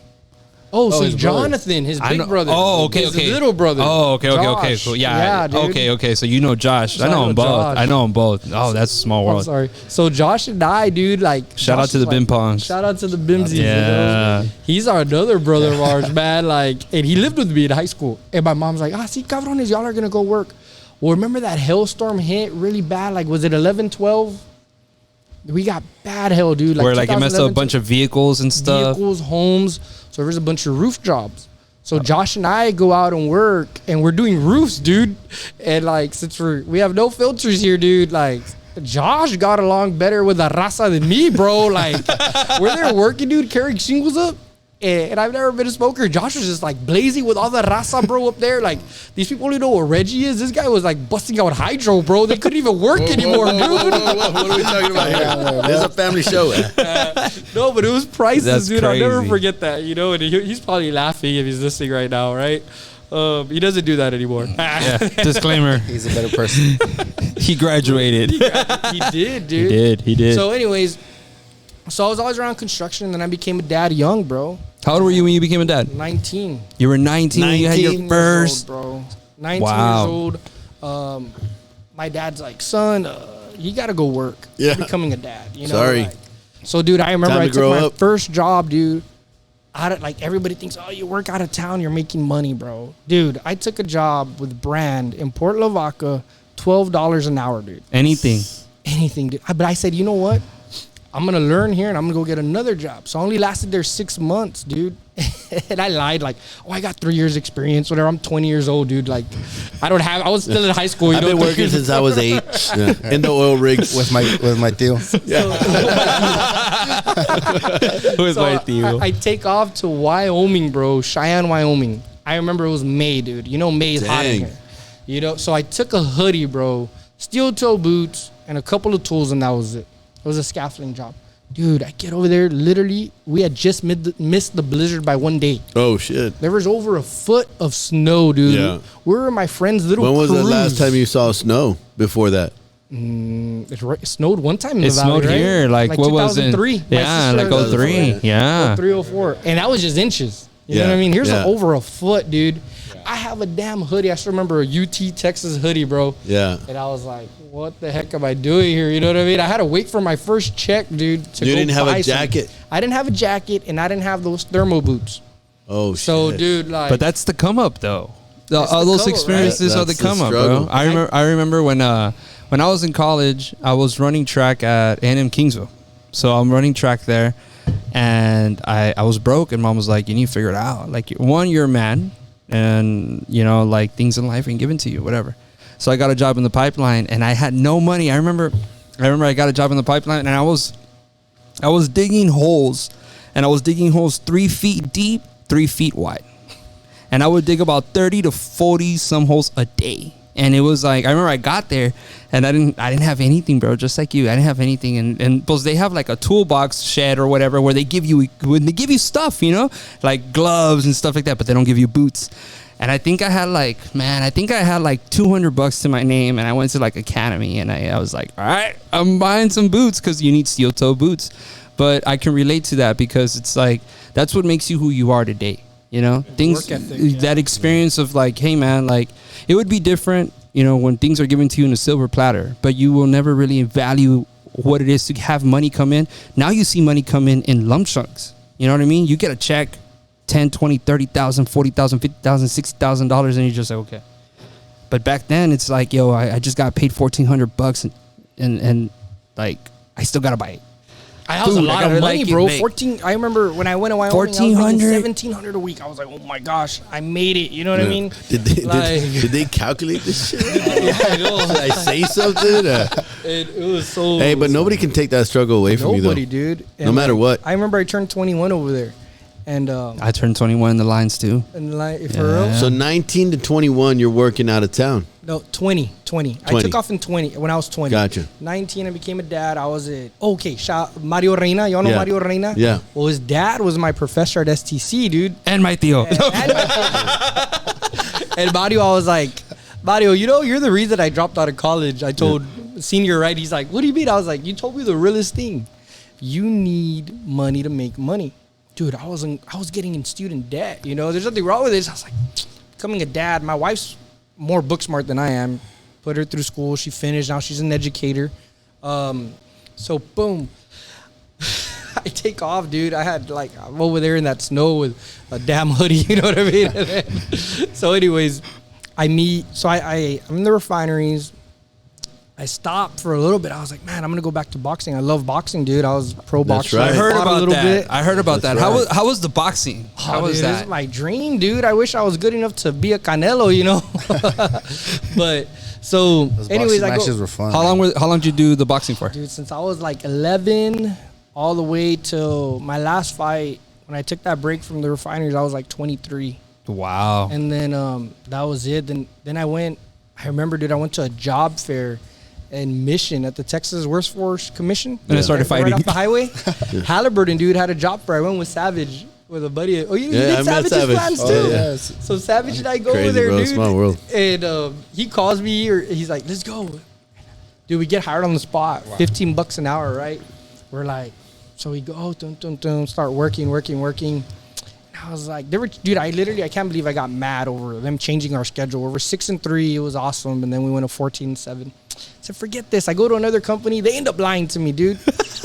Oh, so his Jonathan, his big brother. Oh, okay, his okay. little brother. Oh, okay, Josh. cool. Yeah, dude. okay. So you know Josh. So I know them both. Josh. I know them both. Oh, that's a small I'm world. sorry. So Josh and I, dude, like. Shout out Josh to the is like- Bin Pongs. Shout out to the Bimsies. Yeah. You know? He's our another brother of ours, man. Like, and he lived with me in high school. And my mom's like, see, cabrones, y'all are going to go work. Well, remember that hailstorm hit really bad? Like, was it 11, 12? We got bad hail, dude. Where like it messed up a bunch of vehicles and stuff. Vehicles, homes. So there's a bunch of roof jobs. So Josh and I go out and work, and we're doing roofs, dude. And like, since we have no filters here, dude, like Josh got along better with the raza than me, bro. Like, we're there working, dude, carrying shingles up. And I've never been a smoker. Josh was just like blazing with all the raza, bro, up there. Like, these people only know what Reggie is. This guy was like busting out hydro, bro. They couldn't even work anymore, dude. Whoa. What are we talking about here? This is a family show. No, but it was priceless, That's dude. I'll never crazy. forget that, you know. And he's probably laughing if he's listening right now, right? He doesn't do that anymore. Yeah. Disclaimer. He's a better person. He graduated. He did, dude. He did. So, anyways, so I was always around construction, and then I became a dad young, bro. How old were you when you became a dad? 19. You were 19 when you had 19 your years first. old, bro. 19 Wow. years old. My dad's like, son, you got to go work. Yeah. You're becoming a dad. You know, Sorry. like- so, dude, I remember Time I to took grow my up. first job, dude. Like, everybody thinks, oh, you work out of town, you're making money, bro. Dude, I took a job with Brand in Port Lavaca, $12 an hour, dude. Anything. Anything, dude. But I said, you know what? I'm going to learn here and I'm going to go get another job. So I only lasted there 6 months, dude. And I lied like, oh, I got 3 years experience, whatever. I'm 20 years old, dude. Like, I was still in high school. You I've know, been working since I was 8 in the oil rig. with my tío. Who is So my Theo? I take off to Wyoming, bro. Cheyenne, Wyoming. I remember it was May, dude. You know, May is hot in Dang. here. You know, so I took a hoodie, bro, steel toe boots, and a couple of tools, and that was it. It was a scaffolding job. Dude, I get over there, literally, we had just missed the blizzard by 1 day. Oh, shit. There was over a foot of snow, dude. Yeah. We were in my friend's little When was the cruise. last time you saw snow before that? It snowed one time in It the valley, snowed right? here. Like what was it? 2003. Yeah, like 03. Yeah. 304. And that was just inches. You know what I mean? Here's Yeah. over a foot, dude. I have a damn hoodie. I still remember a UT Texas hoodie, bro. Yeah. And I was like, what the heck am I doing here? You know what I mean? I had to wait for my first check, dude. You didn't have a jacket? I didn't have a jacket, and I didn't have those thermo boots. Oh, shit. So, dude, like. But that's the come up, though. That's All the those come up, experiences right? are the That's the come up, struggle. bro. I remember when I was in college, I was running track at A&M Kingsville. So I'm running track there, and I was broke, and mom was like, "You need to figure it out. Like, one, you're a man, and you know, like things in life ain't given to you, whatever." So I got a job in the pipeline, and I had no money. I remember I got a job in the pipeline, and I was digging holes, and I was digging holes 3 feet deep, 3 feet wide. And I would dig about 30 to 40 some holes a day. And it was like, I remember I got there and I didn't have anything, bro. Just like you, I didn't have anything. And because they have like a toolbox shed or whatever where they give you stuff, you know, like gloves and stuff like that, but they don't give you boots. And I think I had like $200 to my name, and I went to like Academy, and I was like, all right, I'm buying some boots because you need steel toe boots. But I can relate to that because it's like, that's what makes you who you are today. You know, things, that experience of like, hey man, like it would be different, you know, when things are given to you in a silver platter, but you will never really value what it is to have money come in. Now you see money come in lump chunks. You know what I mean? You get a check, 10, 20, 30,000, 40,000, 50,000, $60,000, and you're just like, okay. But back then it's like, yo, I just got paid $1,400 and like, I still got to buy it. That was a lot of money, bro. Make. 14. I remember when I went to Wyoming, $1,700 a week. I was like, oh my gosh, I made it. You know what I mean? Did they calculate this shit? Yeah, I know. Did I say something? It was so. Hey, but nobody can take that struggle away from you, though. Nobody, dude. And no matter what. I remember I turned 21 over there, and I turned 21 in the lines too. And like for real. So 19 to 21, you're working out of town. No, 20. I took off in 20 when I was 20. Gotcha. 19, I became a dad. I was Mario Reina. Y'all know Mario Reina? Yeah. Well, his dad was my professor at STC, dude. And my tío. And Mario, I was like, Mario, you know, you're the reason I dropped out of college. I told senior, right? He's like, what do you mean? I was like, you told me the realest thing. You need money to make money. Dude, I was getting in student debt. You know, there's nothing wrong with this. I was like, becoming a dad. My wife's more book smart than I am. Put her through school. She finished. Now she's an educator. So boom, I take off, dude. I had like, I'm over there in that snow with a damn hoodie. You know what I mean? So anyways, I'm in the refineries. I stopped for a little bit. I was like, man, I'm gonna go back to boxing. I love boxing, dude. I was pro boxer. Right. I heard about that. Bit. I heard about that. Right. How was the boxing? How was dude, that? This is my dream, dude. I wish I was good enough to be a Canelo, you know. But so, Those anyways, I matches go. were fun. How long did you do the boxing for? Dude, since I was like 11, all the way till my last fight, when I took that break from the refineries, I was like 23. Wow. And then that was it. Then I remember, dude, I went to a job fair in Mission at the Texas Workforce Commission. And I started fighting. Right off the highway. Halliburton, dude, had a job fair. I went with Savage, with a buddy. Oh, you did Savage's plans too? Oh, yeah. Yes. So Savage and I go Crazy, over there, bro. dude. Small world. And he calls me, or he's like, let's go. Dude, we get hired on the spot. Wow. $15 an hour, right? We're like, so we go, start working. And I was like, I can't believe I got mad over them changing our schedule. We were 6-3, it was awesome, and then we went to 14-7. I said, forget this. I go to another company, they end up lying to me, dude.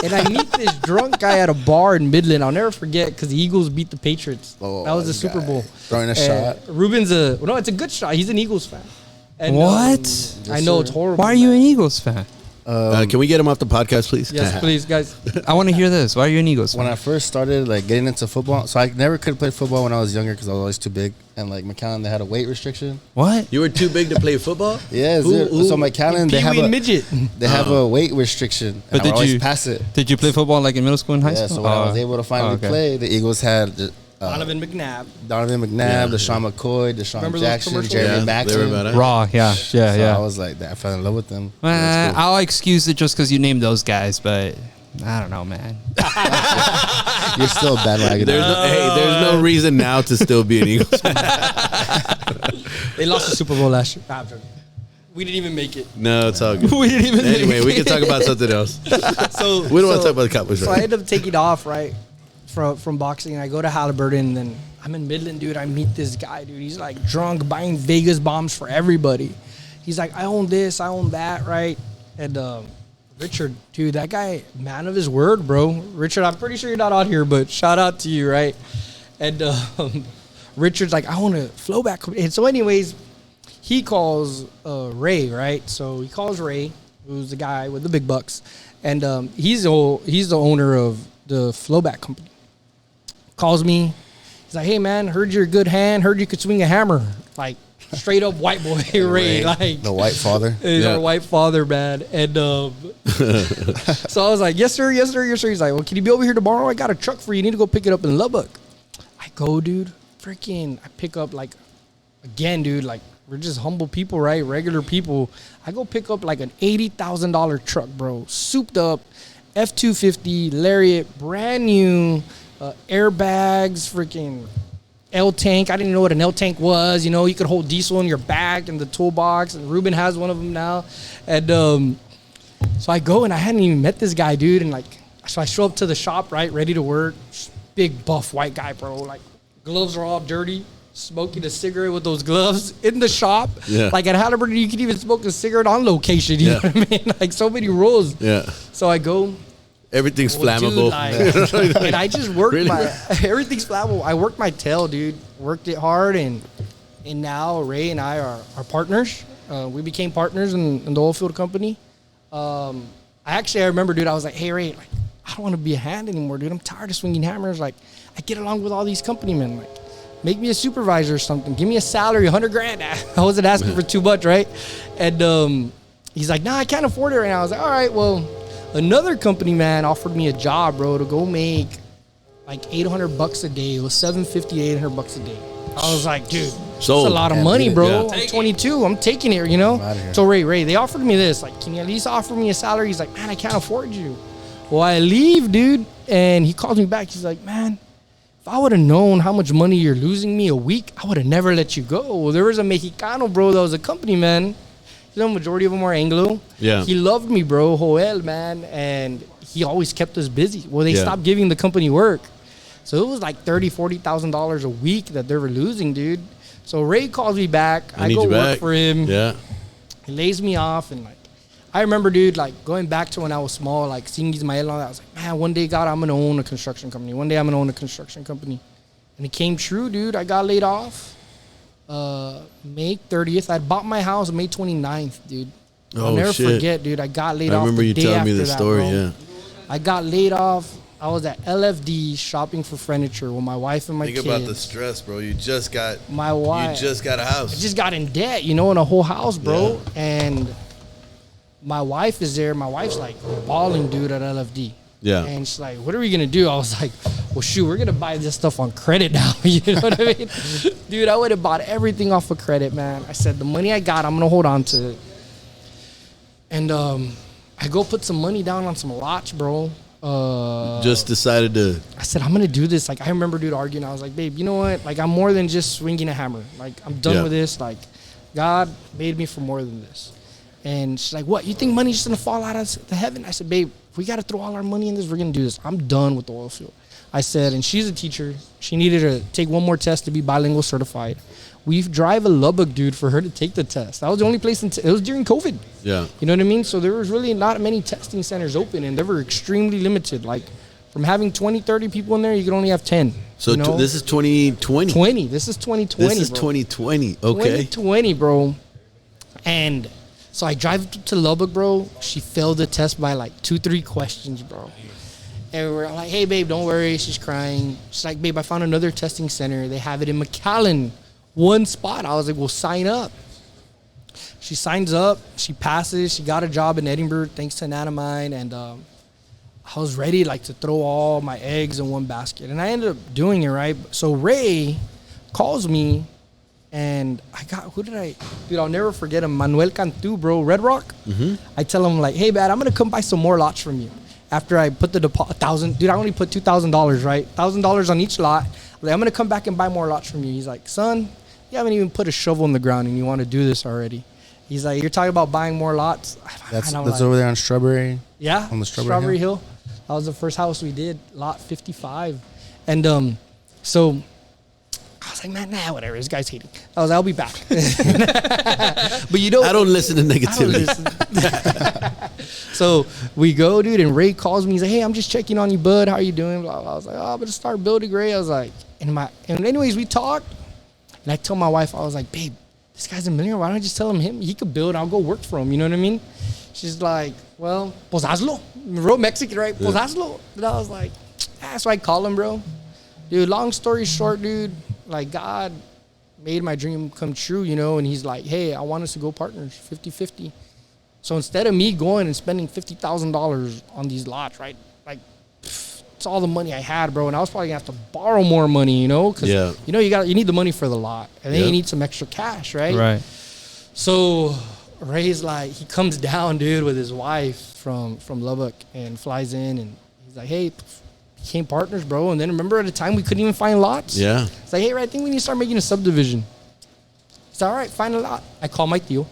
And I meet this drunk guy at a bar in Midland. I'll never forget, because the Eagles beat the Patriots. That was the Super Bowl. Throwing a shot. Ruben's it's a good shot. He's an Eagles fan. And, what? I know, it's horrible. Why are you an Eagles fan? Can we get him off the podcast, please? Yes, please, guys. I want to hear this. Why are you an Eagles fan? When I first started like getting into football, so I never could play football when I was younger because I was always too big. And like McAllen, they had a weight restriction. What? You were too big to play football? Yeah, so McAllen, they have midget. They have a weight restriction. But did I always pass it? Did you play football like in middle school and high school? Yeah, so when I was able to finally play, the Eagles had Donovan McNabb, LaShawn McCoy, Deshaun Jackson, Jeremy Maxson. Raw, yeah. So I was like, I fell in love with them. Cool. I'll excuse it just because you named those guys, but I don't know, man. You're still a bandwagon. There's no reason now to still be an Eagles fan. They lost the Super Bowl last year. We didn't even make it. No, it's all good. We didn't even make Anyway, it. we can talk about something else. So We don't want to talk about the Cowboys. So Right? I ended up taking off, right, from boxing. And I go to Halliburton, and then I'm in Midland, dude. I meet this guy, dude. He's like drunk, buying Vegas bombs for everybody. He's like, I own this, I own that, right? And Richard, dude, that guy, man of his word, bro. Richard, I'm pretty sure you're not on here, but shout out to you, right? And Richard's like, I want to flow back. And so anyways, he calls Ray, right? So he calls Ray, who's the guy with the big bucks. And he's the owner of the Flowback company. Calls me. He's like, hey, man, heard you're a good hand. Heard you could swing a hammer. Like, straight up white boy Ray. Like The white father. He's our white father, man. And so I was like, yes, sir. He's like, well, can you be over here tomorrow? I got a truck for you. You need to go pick it up in Lubbock. I go, dude. I pick up like again, dude, like, we're just humble people, right? Regular people. I go pick up like an $80,000 truck, bro. Souped up, F-250, Lariat, brand new, airbags, freaking L-tank. I didn't know what an L-tank was. You know, you could hold diesel in your bag in the toolbox. And Ruben has one of them now. And so I go, and I hadn't even met this guy, dude. And, like, so I show up to the shop, right, ready to work. Big, buff, white guy, bro. Like, gloves are all dirty. Smoking a cigarette with those gloves in the shop. Yeah. Like at Halliburton, you could even smoke a cigarette on location. You know what I mean? Like so many rules. Yeah. So I go. Everything's flammable. Dude, like, and I just worked everything's flammable. I worked my tail, dude. Worked it hard, and now Ray and I are partners. We became partners in the oil field company. I remember, dude, I was like, hey, Ray, like, I don't want to be a hand anymore, dude. I'm tired of swinging hammers. Like, I get along with all these company men. Like, make me a supervisor or something. Give me a salary, $100,000. I wasn't asking for too much, right? And he's like, nah, I can't afford it right now. I was like, all right, well, another company man offered me a job, bro, to go make like $800 a day. It was $750, $800 a day. I was like, dude, that's a lot of money, bro. I'm 22. I'm taking it, you know? So Ray, they offered me this. Like, can you at least offer me a salary? He's like, man, I can't afford you. Well, I leave, dude. And he calls me back. He's like, man, if I would have known how much money you're losing me a week, I would have never let you go. Well, there was a Mexicano, bro, that was a company man. You know, majority of them are Anglo. Yeah. He loved me, bro, Joel, man, and he always kept us busy. Well, they stopped giving the company work. So it was like $30,000, $40,000 a week that they were losing, dude. So Ray calls me back. I go work for him. Yeah. He lays me off, and like, I remember, dude, like going back to when I was small, like seeing Ismael and all that. I was like, man, one day, God, I'm going to own a construction company. One day I'm going to own a construction company. And it came true, dude. I got laid off May 30th. I bought my house May 29th, dude. I'll never forget, dude. I got laid off. I remember you telling me the story, yeah. I got laid off. I was at LFD shopping for furniture with my wife and my kids. Think about the stress, bro. You just got my wife. You just got a house. I just got in debt, you know, in a whole house, bro. Yeah. And my wife is there. My wife's like balling, dude, at LFD. Yeah. And she's like, what are we going to do? I was like, well, shoot, we're going to buy this stuff on credit now. You know what I mean? Dude, I would have bought everything off of credit, man. I said, the money I got, I'm going to hold on to it. And I go put some money down on some lots, bro. Just decided to. I said, I'm going to do this. Like, I remember, dude, arguing. I was like, babe, you know what? Like, I'm more than just swinging a hammer. Like, I'm done with this. Like, God made me for more than this. And she's like, what? You think money's just going to fall out of the heaven? I said, babe, we got to throw all our money in this. We're going to do this. I'm done with the oil field. I said, and she's a teacher. She needed to take one more test to be bilingual certified. We drive a Lubbock, dude, for her to take the test. That was the only place. It was during COVID. Yeah. You know what I mean? So there was really not many testing centers open, and they were extremely limited. Like, from having 20, 30 people in there, you could only have 10. So you know? This is 2020? This is 2020, This is 2020. Okay. 2020, bro. And so I drive to Lubbock, bro. She failed the test by like 2-3 questions, bro. And we're like, hey, babe, don't worry. She's crying. She's like, babe, I found another testing center. They have it in McAllen. One spot. I was like, well, sign up. She signs up. She passes. She got a job in Edinburgh thanks to an aunt of mine. And I was ready like to throw all my eggs in one basket. And I ended up doing it, right? So Ray calls me. And dude, I'll never forget him. Manuel Cantu, bro, Red Rock. Mm-hmm. I tell him, like, hey, man, I'm going to come buy some more lots from you. After I put the deposit, dude, I only put $2,000, right? $1,000 on each lot. Like, I'm going to come back and buy more lots from you. He's like, son, you haven't even put a shovel in the ground and you want to do this already. He's like, you're talking about buying more lots? That's like, over there on Strawberry? Yeah. On the Strawberry Hill. That was the first house we did, lot 55. And so I was like, man, nah, whatever. This guy's hating. I was like, I'll be back. But you know, I don't listen to negativity. So we go, dude, and Ray calls me. He's like, hey, I'm just checking on you, bud. How are you doing? Blah, blah. I was like, oh, I'm going to start building, Ray. I was like, and anyways, we talked. And I told my wife, I was like, babe, this guy's a millionaire. Why don't I just tell him he could build? I'll go work for him. You know what I mean? She's like, well, pues hazlo. Real Mexican, right? Pues hazlo. And I was like, so I call him, bro. Dude, long story short, dude, like God made my dream come true, you know, and he's like, hey, I want us to go partners, 50-50. So instead of me going and spending $50,000 on these lots, right, like that's all the money I had, bro. And I was probably gonna have to borrow more money, you know, because you know you need the money for the lot, and then you need some extra cash, right? Right. So Ray's like, he comes down, dude, with his wife from Lubbock and flies in, and he's like, hey, became partners, bro. And then remember at the time we couldn't even find lots. Yeah. It's like, hey, Ray, I think we need to start making a subdivision. He's all right, find a lot. I call my tío.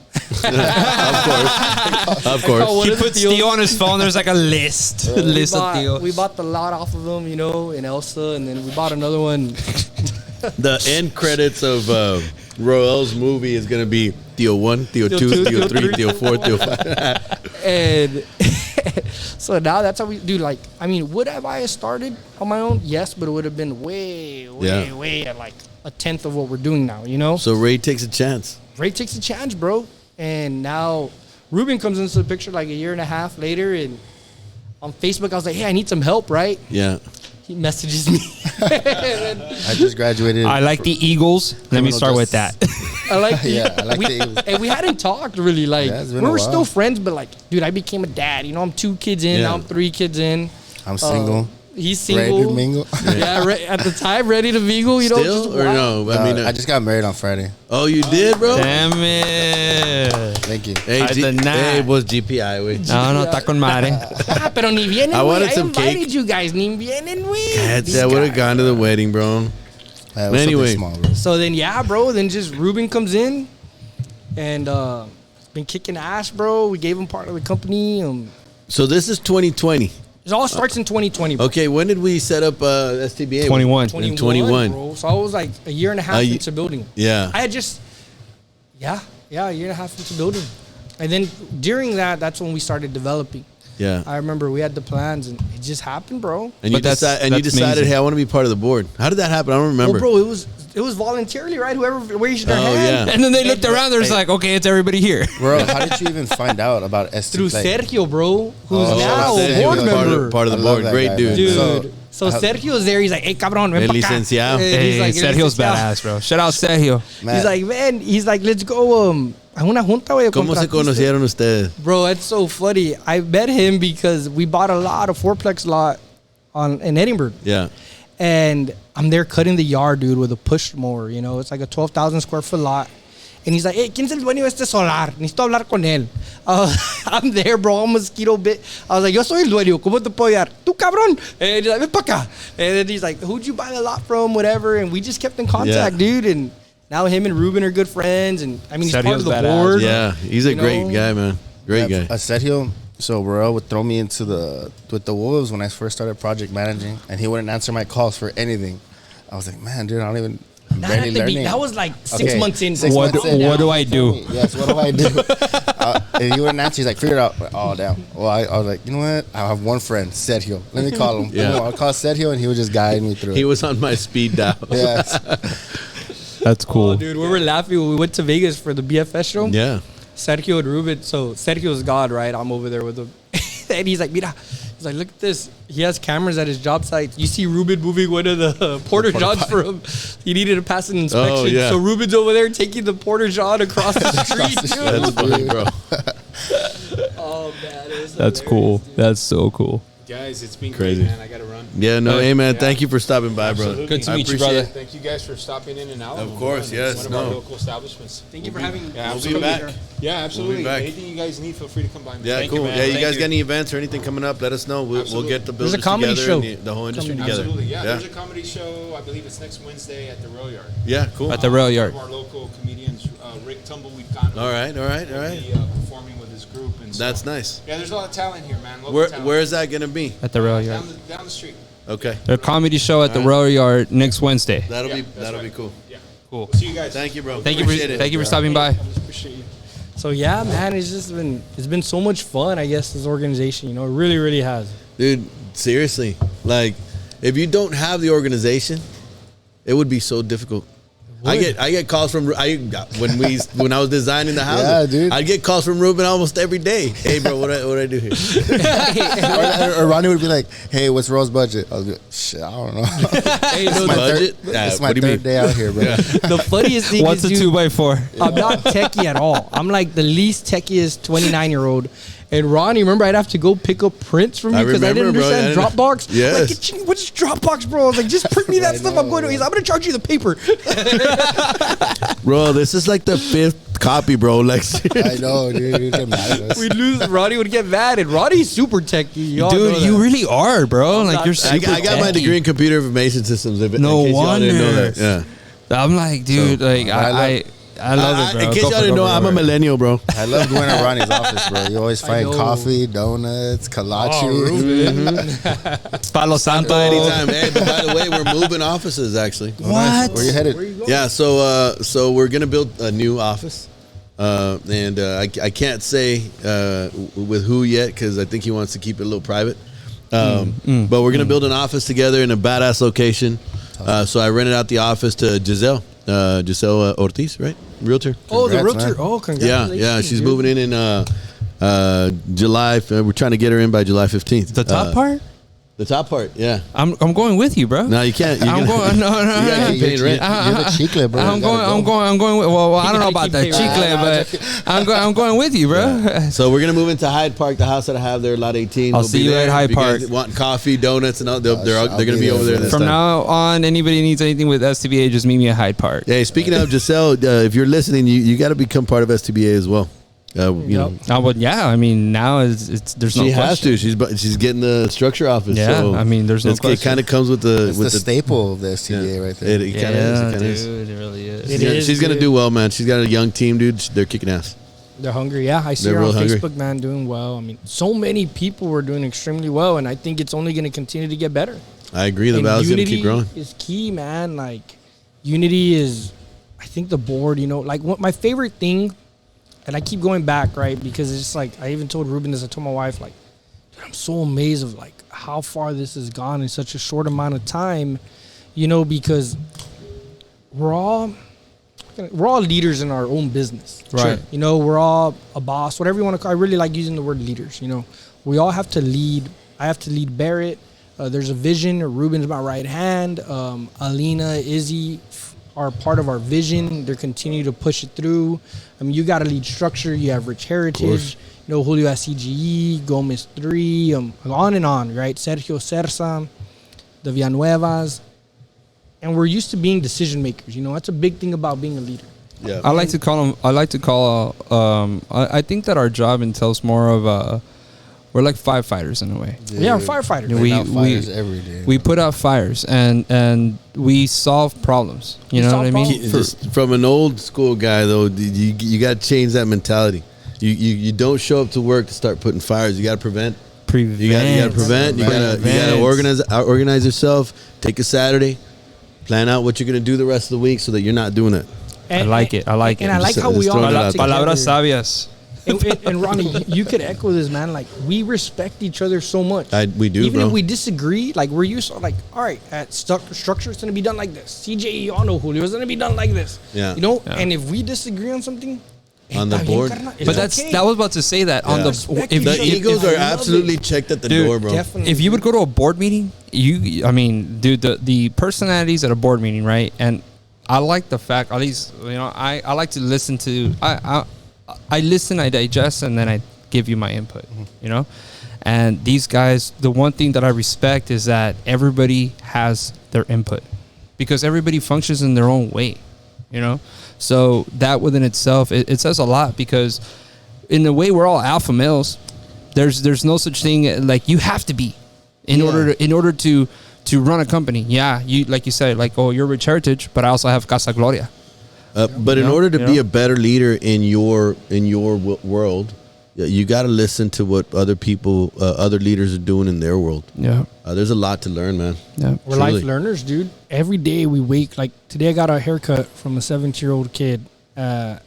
Of course. He puts Theo on his phone. There's like a list. List of Theo. We bought the lot off of him, you know, in Elsa, and then we bought another one. The end credits of Roel's movie is going to be Theo 1, Theo 2, Theo 3, Theo 4, Theo 5. And so now that's how we do. Like, I mean, would have I started on my own? Yes, but it would have been way at like a tenth of what we're doing now, you know? So Ray takes a chance. Ray takes a chance, bro. And now Ruben comes into the picture like a year and a half later, and on Facebook I was like, hey, I need some help, right? Yeah. He messages me. I just graduated. I like the Eagles. Let me start with that. I like the, I like the Eagles. And we hadn't talked really, like, it's we been a were while. still friends, but like, dude, I became a dad. You know, I'm 2 kids in, Yeah. now I'm 3 kids in. I'm single. He's single. Ready to mingle. Yeah, at the time, ready to mingle, you know. just Still or wild. no? I mean, I just got married on Friday. oh, you did, bro? Damn it. Thank you. Hey, Ay, de nada. was GPI, güey. No, está con madre. Ah, pero ni vienen, I güey. wanted I some invited cake. you guys, ni vienen, güey. I would have gone to the wedding, bro. Anyway. Small, bro. So then, yeah, bro. Then just Ruben comes in, and been kicking ass, bro. We gave him part of the company. So this is 2020. It all starts in 2020, bro. Okay, when did we set up STBA? 21. In 21. bro. So I was like a year and a half into building. Yeah. I had just, a year and a half into building. And then during that's when we started developing. Yeah. I remember we had the plans, and it just happened, bro. And you But that's decided, amazing. hey, I want to be part of the board. How did that happen? I don't remember. Well, bro, it was voluntarily, right? Whoever raised their hand. yeah. And then they looked around. There's like, okay, it's everybody here. Bro, how did you even find out about ST Through Play? Sergio, bro, who's Oh, now Sergio a board was member. part of I the love board. that Great guy, dude. man. Dude. So Sergio's there. He's like, hey, cabrón, ven El pa' acá. licenciado. And Hey, he's like, Sergio's licenciado. badass, bro. Shout out Sergio. Man, He's like, man, let's go a una junta, güey. de ¿Cómo se contratistas." conocieron ustedes? Bro, it's so funny. I met him because we bought a fourplex lot in Edinburgh. Yeah. And I'm there cutting the yard, dude, with a push mower. You know, it's like a 12,000 square foot lot. And he's like, hey, ¿quién es el dueño de este solar? Necesito hablar con él. I'm there, bro. I'm mosquito bit. I was like, yo soy el dueño. ¿Cómo te puedo ayudar? Tú, cabrón. And he's like, ven pa' acá. And then he's like, who'd you buy the lot from? Whatever. And we just kept in contact, dude. And now him and Ruben are good friends. And I mean, he's part Sergio's of the badass. board. Yeah. He's a You great know? guy, man. Great guy. Sergio, so Roel would throw me into with the Wolves when I first started project managing, and he wouldn't answer my calls for anything. I was like, man, dude, I'm Not barely at the learning. that was like 6 Okay, months in. 6 What months in. do I do? Yes, what do I do? And he wouldn't answer. He's like, figure it out. Oh, damn. Well, I was like, you know what? I have one friend, Sergio. Let me call him. Yeah. I'll call Sergio, and he would just guide me through He it. was on my speed dial. Yes. That's cool. Oh, dude, we were laughing when we went to Vegas for the BFS show. Yeah. Sergio and Ruben. So Sergio's God, right? I'm over there with him. And he's like, mira. He's like, look at this. He has cameras at his job site. You see Ruben moving one of the porter johns for him. He needed to pass an inspection. Oh, yeah. So Ruben's over there taking the porter john across the street, That's dude. funny, bro. Oh, man. It was That's hilarious, cool. dude. That's so cool. Guys, it's been Crazy. great, man. I got to run. Yeah, no, hey, man. Thank you for stopping by, bro. Absolutely. Good to I meet you, appreciate brother. it. Thank you guys for stopping in and out. Of course, yes, It's one of no. our local establishments. Thank you for having me. Yeah, We'll absolutely. be back. Yeah, absolutely. back. Anything you guys need, feel free to come by. Man. Yeah, Thank cool. You, man. Yeah, you Thank guys got any events or anything coming up? Let us know. We'll Absolutely. get the There's builders a comedy together show and the whole industry coming. together. Absolutely, yeah. There's a comedy show. I believe it's next Wednesday at the Rail Yard. Yeah, cool. At the rail yard. One of our local comedians, Rick Tumbleweed Conley. All right. Will be performing with his group. And That's so, nice. Yeah, there's a lot of talent here, man. Local talent. Where is that going to be? At the rail yard. Down the street. Okay. The comedy show at the rail yard next Wednesday. That'll Yeah, be that's that'll right. be cool. Yeah. Cool. See you guys. Thank you, bro. Thank you for Appreciate it. stopping by. I just appreciate you. So yeah, man, it's been so much fun. I guess this organization, you know, it really, really has. Dude, seriously. Like, if you don't have the organization, it would be so difficult. I get calls from when I was designing the houses. Yeah, dude. I'd get calls from Ruben almost every day. Hey, bro, what I do here? or Ronnie would be like, hey, what's Roe's budget? I was like, shit, I don't know. Hey, no, my budget? It's my What do you mean? third day out here, bro. the funniest thing What's is, a dude, 2x4? I'm not techie at all. I'm like the least techiest 29-year-old. And Ronnie, remember, I'd have to go pick up prints from you because I didn't remember, bro. understand Dropbox. Yes. Like, what's Dropbox, bro? I was like, just print me that stuff. I'm going to. I'm going to charge you the paper. Bro, this is like the 5th copy, bro. Like, I know, dude. You get mad at us. We'd lose. Ronnie would get mad, and Ronnie's super techy. Y'all know Dude, that. you really are, bro. Like you're super I got my techy. degree in computer information systems. No in case y'all didn't know wonder. that. Yeah. I'm like, dude, like I love it, bro. In case Go y'all for it, didn't go know, for I'm a it. millennial, bro. I love going to Ronnie's office, bro. You always find know. coffee, donuts, kolache. Palo Santo. Anytime. Hey, but by the way, we're moving offices, actually. What? Where you headed? Yeah, so we're gonna build a new office, and I can't say with who yet because I think he wants to keep it a little private. But we're gonna build an office together in a badass location. So I rented out the office to Giselle Ortiz, right? Realtor. Oh, the Congrats, realtor. man. Oh, congratulations. Yeah. She's dude. moving in July. We're trying to get her in by July 15th. The top part? The top part, yeah. I'm going with you, bro. No, you can't. I'm going. No. You gotta keep paying rent. You're the chicle, bro. I'm You going. gotta I'm going. Well, I don't know gotta about keep that paying chicle, but I'm going with you, bro. So we're gonna move into Hyde Park, the house that I have there, lot 18. I'll We'll see be you there. at Hyde If you guys Park. Want coffee, donuts, and all? They're I'll gonna be be there, over there bro. this From time. now on, anybody needs anything with STBA, just meet me at Hyde Park. Hey, speaking of Giselle, if you're listening, you got to become part of STBA as well. You know, Well, yeah. I mean, now it's there's no she has question. to. She's getting the structure office. Yeah, so I mean, there's no it question. kind of comes with the It's the staple of the STBA right there. It kind of is. It kinda is. dude, it really is. It Yeah, is, she's gonna dude. do well, man. She's got a young team, dude. They're kicking ass. They're hungry. Yeah, I see They're her on real hungry. Facebook, man, doing well. I mean, so many people were doing extremely well, and I think it's only going to continue to get better. I agree. The And valley's gonna unity keep growing. is key, man. Like, unity is, I think the board, like what my favorite thing, and I keep going back, right? Because it's just like, I even told Ruben this, I told my wife, like, dude, I'm so amazed of like how far this has gone in such a short amount of time, because we're all leaders in our own business. Right. We're all a boss, whatever you want to call. I really like using the word leaders. We all have to lead. I have to lead Berit. There's a vision. Ruben's my right hand. Alina, Izzy are part of our vision. They're continuing to push it through. I mean, you got to lead structure. You have Rich Heritage. Julio at CGE, Gomez 3, on and on, right? Sergio Cerza, the Villanuevas. And we're used to being decision makers. That's a big thing about being a leader. Yeah. I like to call. I think that our job entails more of we're like firefighters in a way. Yeah, we're firefighters. Yeah, We fires every day. We put out fires and we solve problems. You know solve what I mean? problems. Just from an old school guy though, you got to change that mentality. You don't show up to work to start putting fires. You got to prevent. You got to prevent. You got to organize yourself. Take a Saturday, plan out what you're gonna do the rest of the week so that you're not doing it. I like it. I like it. And I like how Just we all throwing it got out there. together. Palabras sabias. And Ronnie, you could echo this, man. Like, we respect each other so much. We do, Even bro. if we disagree, like, we're used to, like, all right, at structure, it's going to be done like this. CJE, y'all know Julio, it's going to be done like this. Yeah. Yeah. And if we disagree on something, On the está bien, board. carnal. It's But that's okay. that was about to say that on Yeah. the Respect if each The other. egos I are love absolutely it. checked at the Dude, door, bro. Definitely. if you would go to a board meeting, the personalities at a board meeting, right? And I like the fact, at least, I like to listen to, I listen, I digest, and then I give you my input, And these guys, the one thing that I respect is that everybody has their input because everybody functions in their own way, So that within itself, it says a lot because in a way we're all alpha males. There's no such thing like you have to be in order to run a company. Yeah, you like you said, like, oh, you're Rich Heritage, but I also have Casa Gloria. But in order to be a better leader in your world, you got to listen to what other people, other leaders are doing in their world. Yeah, There's a lot to learn, man. yeah. We're Truly. life learners, dude. Every day we wake, like, today I got a haircut from a 17-year-old kid. I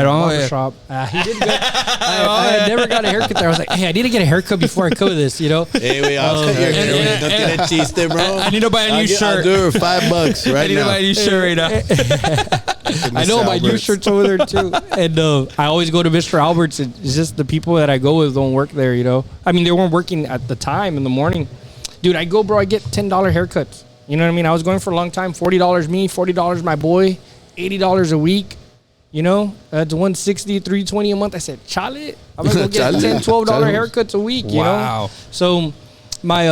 don't know. Shop. He did good. I never got a haircut there. I was like, hey, I need to get a haircut before I cover this, Hey, wait, I'll cut your hair. No tiene chiste, bro. I need to buy a new I'll shirt. do it for $5 I right need to now. buy a new shirt right now. I know my new shirt's over there too, and I always go to Mr. Albert's. It's just the people that I go with don't work there, I mean, they weren't working at the time in the morning, dude. I go, bro. I get $10 haircuts. You know what I mean? I was going for a long time. $40 me, $40 my boy, $80 a week. You know, it's 160, 320 a month. I said, chale. I'm gonna go get Chale. $10, $12 haircuts a week. You know. So my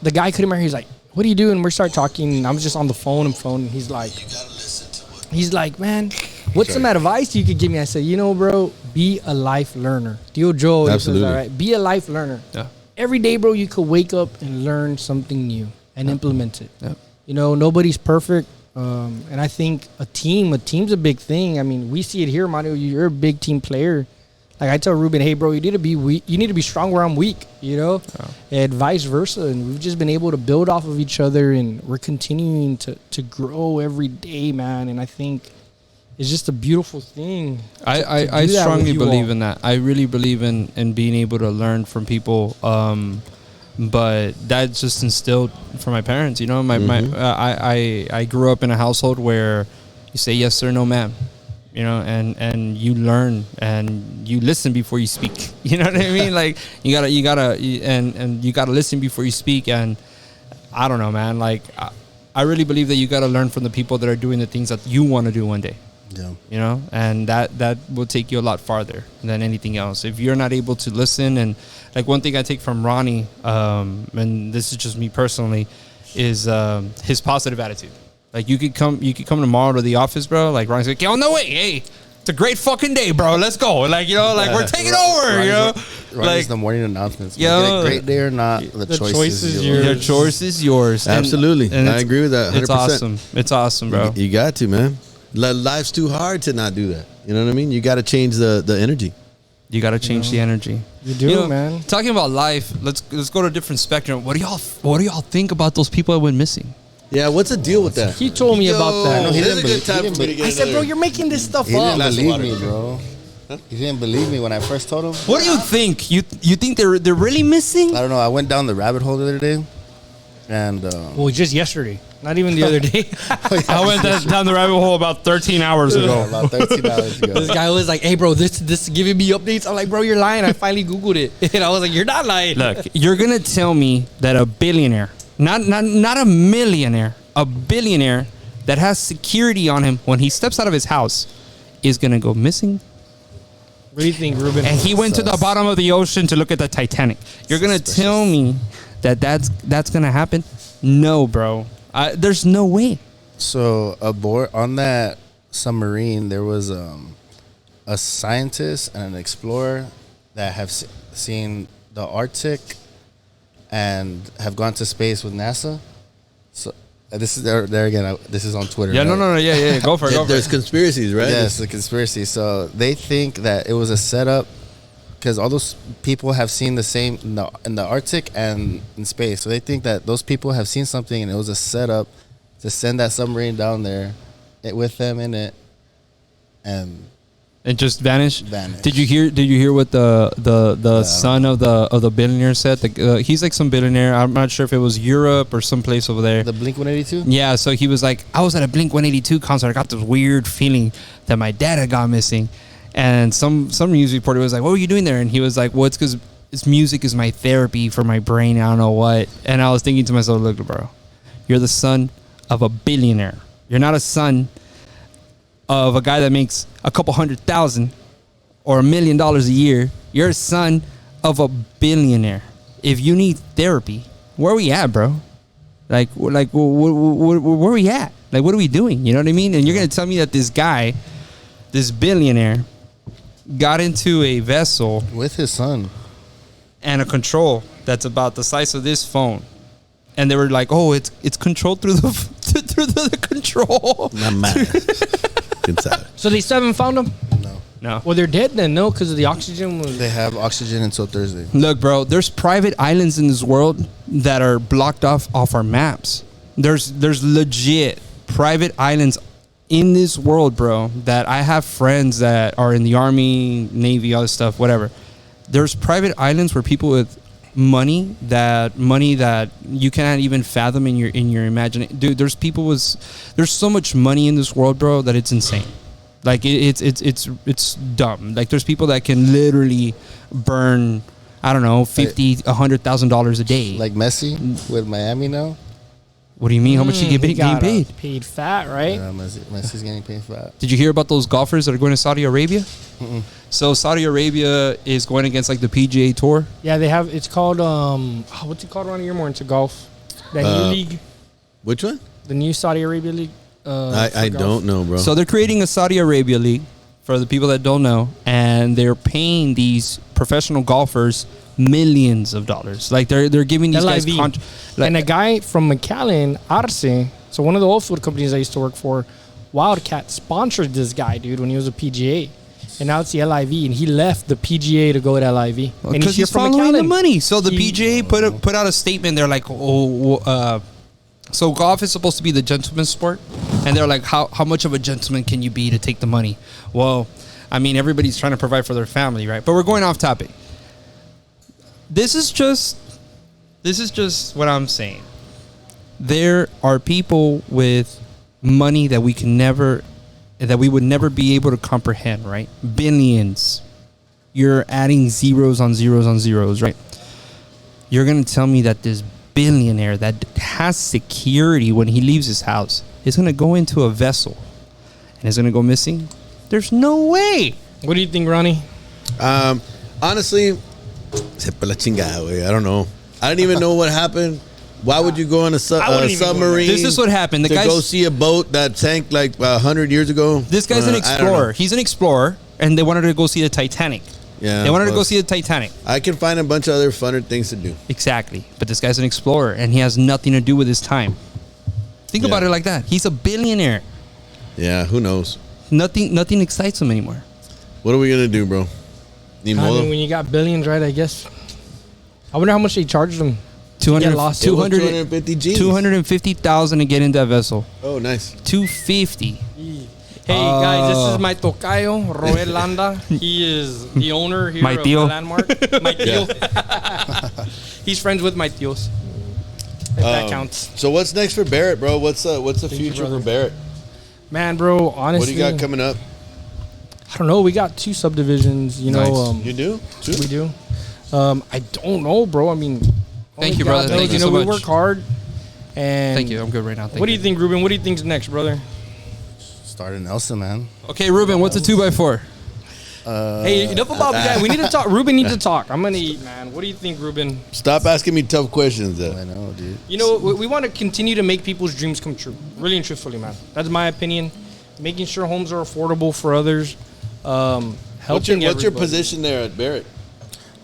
the guy couldn't marry. He's like, what are you doing? We start talking. I was just on the phone. And he's like, man, what's some advice you could give me? I said, you know, bro, be a life learner. Dio Joe, Absolutely. Says, all right, be a life learner. Yeah. Every day, bro, you could wake up and learn something new and implement it. Yeah. You know, nobody's perfect. And I think a team's a big thing. I mean, we see it here, Mario. You're a big team player. Like I tell Ruben, hey, bro, you need to be weak. You need to be strong where I'm weak, you know, and vice versa. And we've just been able to build off of each other, and we're continuing to grow every day, man. And I think it's just a beautiful thing. I strongly believe in that. I really believe in being able to learn from people. But that's just instilled from my parents. You know, I grew up in a household where you say yes sir, no ma'am. You know, and you learn and you listen before you speak. You know what I mean? Like you gotta listen before you speak. And I don't know, man. Like I really believe that you gotta learn from the people that are doing the things that you want to do one day. Yeah. You know, and that will take you a lot farther than anything else. If you're not able to listen, and like one thing I take from Ronnie, and this is just me personally, is his positive attitude. Like you could come tomorrow to the office, bro. Like Ronnie's like, on the way, hey, it's a great fucking day, bro. Let's go. Like, you know, like we're taking over, you know. Like the morning announcements. Yeah, Make it a great day or not, the choice is yours. Your choice is yours. Absolutely. And I agree with that 100%. It's awesome. It's awesome, bro. You got to, man. Life's too hard to not do that. You know what I mean? You got to change the energy. You got to change the energy. You do, man. Talking about life, let's go to a different spectrum. What do y'all think about those people that went missing? Yeah, what's the deal with that? He told me about that. No, he This is didn't a good time believe- for me to get I said, bro, another- you're making this stuff He up. didn't Glass of believe water. me, bro. He didn't believe me when I first told him. What do you think? You think they're really missing? I don't know. I went down the rabbit hole the other day, and Well, just yesterday. Not even the other day. I went down the rabbit hole about 13 hours ago. about $13 ago. This guy was like, hey, bro, this is giving me updates. I'm like, bro, you're lying. I finally Googled it. And I was like, you're not lying. Look, you're gonna tell me that a billionaire, not a millionaire, a billionaire that has security on him when he steps out of his house is gonna go missing? What do you think, Ruben? And he went to the bottom of the ocean to look at the Titanic. You're gonna tell me that that's gonna happen? No, bro. There's no way. So aboard on that submarine, there was a scientist and an explorer that have seen the Arctic and have gone to space with NASA. So this is there again. This is on Twitter. Yeah, right? no, yeah. Go for it. Go for There's it. conspiracies, right? Yes, the conspiracy. So they think that it was a setup because all those people have seen the same in the Arctic and in space. So they think that those people have seen something and it was a setup to send that submarine down there with them in it and just vanish. vanish. Did you hear what the son of the billionaire said? He's like some billionaire. I'm not sure if it was Europe or someplace over there. The Blink-182? Yeah, so he was like, I was at a Blink-182 concert. I got this weird feeling that my dad had gone missing. And some news reporter was like, what were you doing there? And he was like, well, it's because music is my therapy for my brain. I don't know what. And I was thinking to myself, look, bro, you're the son of a billionaire. You're not a son of a guy that makes a couple $100,000 or $1 million a year. You're a son of a billionaire. If you need therapy, where are we at, bro? Like where are we at? Like, what are we doing? You know what I mean? And you're going to tell me that this guy, this billionaire, got into a vessel With his son. and a control that's about the size of this phone. And they were like, oh, it's controlled through the control. Not mine. Inside. So they still haven't found them? No. Well, they're dead then, no? Because the oxygen was... They have oxygen until Thursday. Look, bro, there's private islands in this world that are blocked off our maps. There's legit private islands in this world, bro, that I have friends that are in the Army, Navy, all this stuff, whatever. There's private islands where people with money that you cannot even fathom in your imagination. Dude, there's so much money in this world, bro, that it's insane. Like it's dumb. Like there's people that can literally burn, I don't know, $50,000, $100,000 a day. Like Messi with Miami now. What do you mean? How much you He getting got paid? paid fat, right? Yeah, Messi's getting paid for that. Did you hear about those golfers that are going to Saudi Arabia? So Saudi Arabia is going against like the PGA Tour. Yeah, they have. It's called what's it called around here? More into golf. That new league, Which one? the new Saudi Arabia league. I for golf. don't know, bro. So they're creating a Saudi Arabia league for the people that don't know, and they're paying these professional golfers millions of dollars. Like they're giving these guys LIV. And a guy from McAllen, Arce, so one of the oil field companies I used to work for, Wildcat sponsored this guy, dude, when he was a PGA. And now it's the LIV, and he left the PGA to go with LIV. And because he's from following the McAllen. money. So the PGA put out a statement. They're like, so golf is supposed to be the gentleman's sport, and they're like, how much of a gentleman can you be to take the money? Well, I mean, everybody's trying to provide for their family, right? But we're going off topic. This is just what I'm saying. There are people with money that we would never be able to comprehend, right? Billions. You're adding zeros on zeros on zeros, right? You're going to tell me that this billionaire that has security when he leaves his house is going to go into a vessel and is going to go missing? There's no way. What do you think, Ronnie? Honestly, sepa la chingada, güey. I don't know. I don't even know what happened. Why would you go on a submarine? This is what happened. The to guy's, go see a boat that sank like 100 years ago. This guy's an I don't know. explorer. He's an explorer, and they wanted to go see the Titanic. Yeah, They wanted to well, go see the Titanic. I can find a bunch of other funner things to do. Exactly. But this guy's an explorer, and he has nothing to do with his time. Think about it like that. He's a billionaire. Yeah, who knows? Nothing excites him anymore. What are we gonna do, bro? Need I more? mean, when you got billions, right, I guess. I wonder how much they charged them. 200, lost. 250 G's. 250,000 to get in that vessel. Oh, nice. 250. Hey guys, this is my tocayo, Roel Landa. He is the owner here My of tío. the Landmark. My tío. He's friends with my tíos. If that counts. So what's next for Berit, bro? What's the future for Berit? Man, bro, honestly. What do you got coming up? I don't know. We got 2 subdivisions, you know. Nice. You do? Two? We do. I don't know, bro. I mean, Thank you, God brother. knows. Thank you know, so we much. work hard. And Thank you. I'm good right now. What do you think, Ruben? What do you think's next, brother? Started Nelson, man. Okay, Ruben, what's a 2x4? Hey, enough about that. We need to talk. Ruben needs to talk. I'm gonna eat, man. What do you think, Ruben? Stop asking me tough questions, I though. know, dude. You know, we want to continue to make people's dreams come true. Really and truthfully, man. That's my opinion. Making sure homes are affordable for others. Helping What's your everybody. position there at Berit?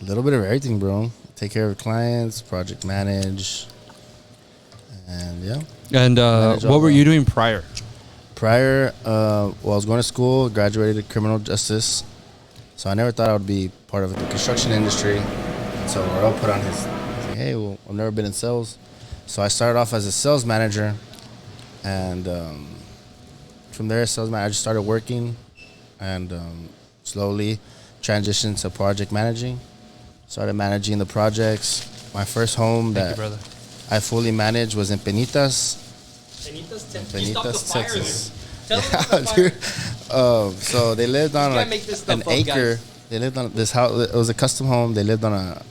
A little bit of everything, bro. Take care of clients, project manage, and yeah. And Manage all what were that. you doing prior? Prior, well, I was going to school, graduated criminal justice, so I never thought I would be part of the construction industry. So Earl put on his, he's like, hey, well, I've never been in sales. So I started off as a sales manager, and from there, I just started working, and slowly transitioned to project managing. Started managing the projects. My first home Thank you, that brother. I fully managed was in Penitas, Penitas, Texas. Tell them Yeah, about the fire. dude. So they lived on can't like make this stuff an up, acre. guys. They lived on this house. It was a custom home. They lived on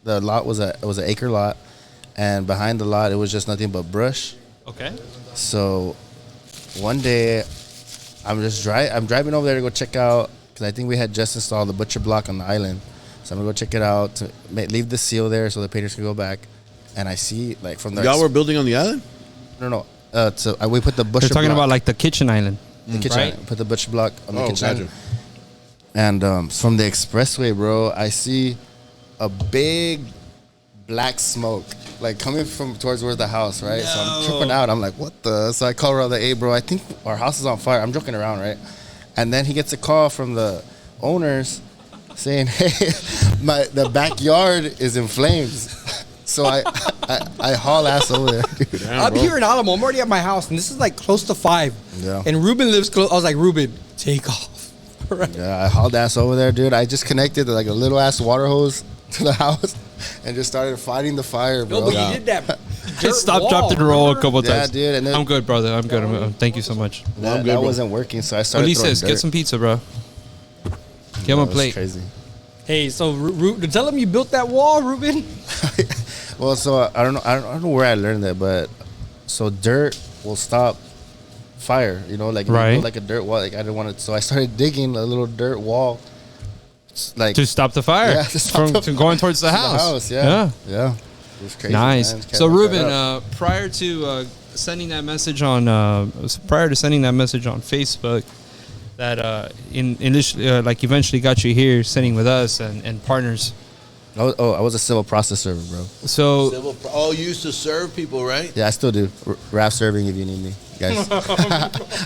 the lot was an acre lot, and behind the lot it was just nothing but brush. Okay. So one day I'm driving over there to go check out because I think we had just installed the butcher block on the island. So I'm gonna go check it out to leave the seal there so the painters can go back. And I see like from the Y'all were building on the island? no. So we put the butcher. They're talking block, about like the kitchen island. the kitchen. right? Put the butcher block on the Oh, kitchen. gotcha. And from the expressway, bro, I see a big black smoke like coming from towards where the house, right? So I'm tripping out. I'm like, what the? So I call Ronald, hey, bro, I think our house is on fire. I'm joking around, right? And then he gets a call from the owners saying, hey, the backyard is in flames. So I haul ass over there. Dude. Damn, I'm bro. here in Alamo. I'm already at my house, and this is like close to 5. Yeah. And Ruben lives close. I was like, Ruben, take off. Right. Yeah, I hauled ass over there, dude. I just connected like a little ass water hose to the house and just started fighting the fire, bro. No, but you did that. dirt Stop, wall, dropped, and roll a remember? couple Yeah, times. dude. And then I'm good, brother. I'm good. Thank you so much. Well, I'm that, good, that bro. wasn't working, so I started throwing Ulises, dirt. get some pizza, bro. Give him a That was plate. Crazy. Hey, so tell him you built that wall, Ruben. Well, so I don't know where I learned that, but so dirt will stop fire. You know, like Right. like a dirt wall. Like I didn't want it, so I started digging a little dirt wall, like To stop the fire Yeah, to stop the to going towards the to house. Yeah. It was crazy. Nice. Man. Can't So look that Ruben, up. prior to sending that message on Facebook, that eventually got you here, sending with us and partners. I was a civil process server, bro. So You used to serve people, right? Yeah, I still do. Raft serving if you need me, guys.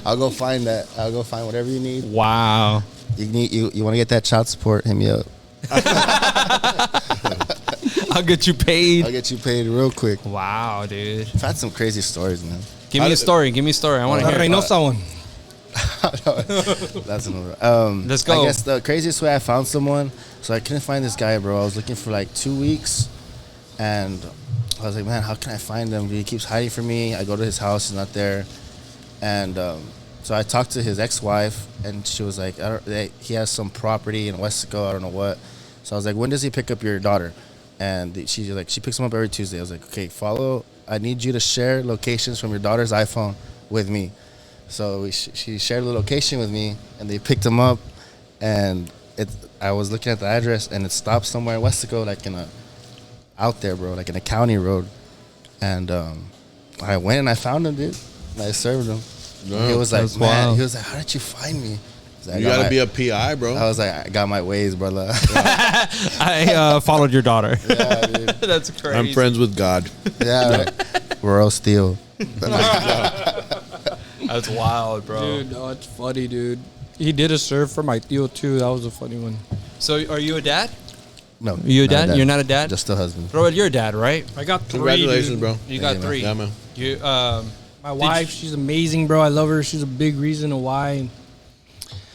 I'll go find that. I'll go find whatever you need. wow. You want to get that child support? Hit me up. I'll get you paid. I'll get you paid real quick. Wow, dude. I've had some crazy stories, man. Give me a story. I want to hear it. Reynosa one. That's another. Let's go. I guess the craziest way I found someone. So I couldn't find this guy, bro. I was looking for like 2 weeks, and I was like, man, how can I find him? He keeps hiding from me. I go to his house, he's not there, and so I talked to his ex-wife, and she was like, he has some property in Westico, I don't know what. So I was like, when does he pick up your daughter? And she picks him up every Tuesday. I was like, okay, I need you to share locations from your daughter's iPhone with me. So she shared the location with me, and they picked him up, and I was looking at the address, and it stopped somewhere in Westico, like out there, bro, like in a county road. And I went and I found him, dude. And I served him. He was like, man, he was like, how did you find me? You gotta be a PI, bro. I was like, I got my ways, brother. I followed your daughter. Yeah, dude. That's crazy. I'm friends with God. Yeah, right. We're all steel. That's wild, bro. Dude, no, it's funny, dude. He did a serve for my Theo too. That was a funny one. So, are you a dad? No. You a not dad? You're not a dad? Just a husband. Roel, you're a dad, right? I got 3. Congratulations, dude. bro. You got man. 3. Yeah, man. You My wife, she's amazing, bro. I love her. She's a big reason of why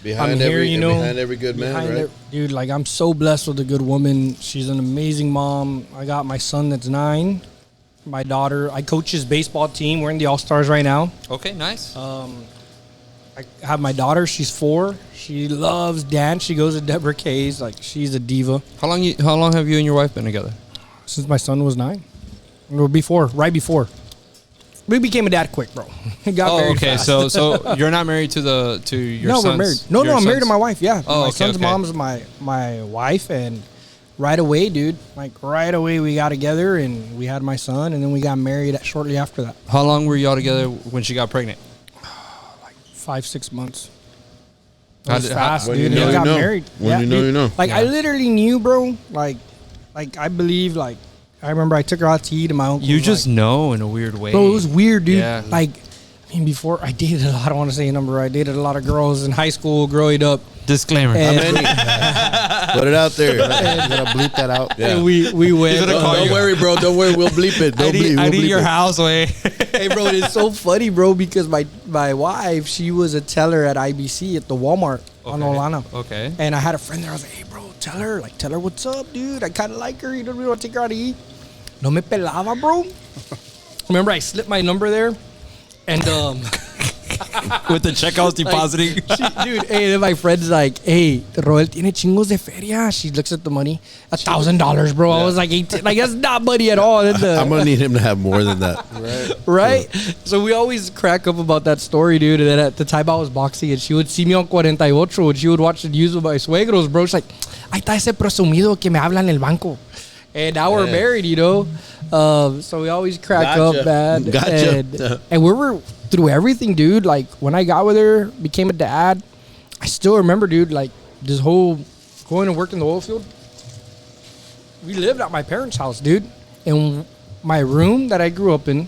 Behind I'm here, you know. behind every good man, behind right? it. Dude, like, I'm so blessed with a good woman. She's an amazing mom. I got my son that's 9. My daughter, I coach his baseball team. We're in the All-Stars right now. okay? Nice. I have my daughter. She's 4. She loves dance. She goes to Deborah K's. Like, she's a diva. How long have you and your wife been together? Since my son was 9. Or before, right before. We became a dad quick, bro. Got married okay. fast. So you're not married to your no, son's? we're married. No, I'm married to my wife. Yeah, Oh, my okay, son's okay. mom's my wife, and right away, dude. Like right away, we got together and we had my son, and then we got married shortly after that. How long were y'all together when she got pregnant? 5-6 months. It How was did- fast, when dude. you know, and you got know. married. When you know, dude. you know. Like I literally knew, bro. Like I believe, like I remember I took her out to eat, and my uncle. You was just like, know in a weird way. bro, it was weird, dude. Yeah. Like, I mean, before I dated I don't want to say a number. I dated a lot of girls in high school, growing up. Disclaimer. And, Put it out there. You gotta bleep that out. Yeah. and we went. gonna call Don't you. worry, bro. Don't worry. We'll bleep it. Don't bleep. I We'll need bleep your it. house, way. Hey, bro, it's so funny, bro, because my wife, she was a teller at IBC at the Walmart on Olana. Okay. And I had a friend there. I was like, hey, bro, tell her what's up, dude. I kind of like her. You know, we want to take her out to eat. No me pelaba, bro. Remember, I slipped my number there. And, With the check I was depositing. dude, hey, then my friend's like, hey, Roel tiene chingos de feria. She looks at the money, $1,000, bro. I was like, 18. Like, that's not money at all. Then I'm gonna need him to have more than that. right? So we always crack up about that story, dude. And then at the time I was boxing, and she would see me on 48, and she would watch the news with my suegros, bro. She's like, ahí está ese presumido que me habla en el banco. And now we're married, you know. So we always crack Gotcha. up, man. Gotcha. And we were through everything, dude. Like, when I got with her, became a dad, I still remember, dude, like, this whole going to work in the oil field. We lived at my parents' house, dude. In my room that I grew up in,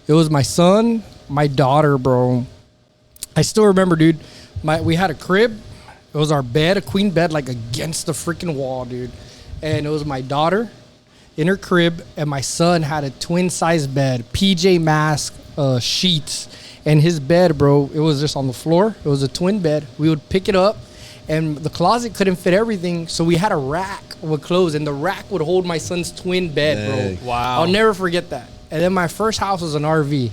it was my son, my daughter, bro. I still remember, dude. We had a crib. It was our bed, a queen bed, like against the freaking wall, dude. And it was my daughter in her crib, and my son had a twin-size bed, PJ Masks, sheets, and his bed, bro, it was just on the floor. It was a twin bed. We would pick it up, and the closet couldn't fit everything, so we had a rack with clothes, and the rack would hold my son's twin bed, bro. Wow. I'll never forget that. And then my first house was an RV.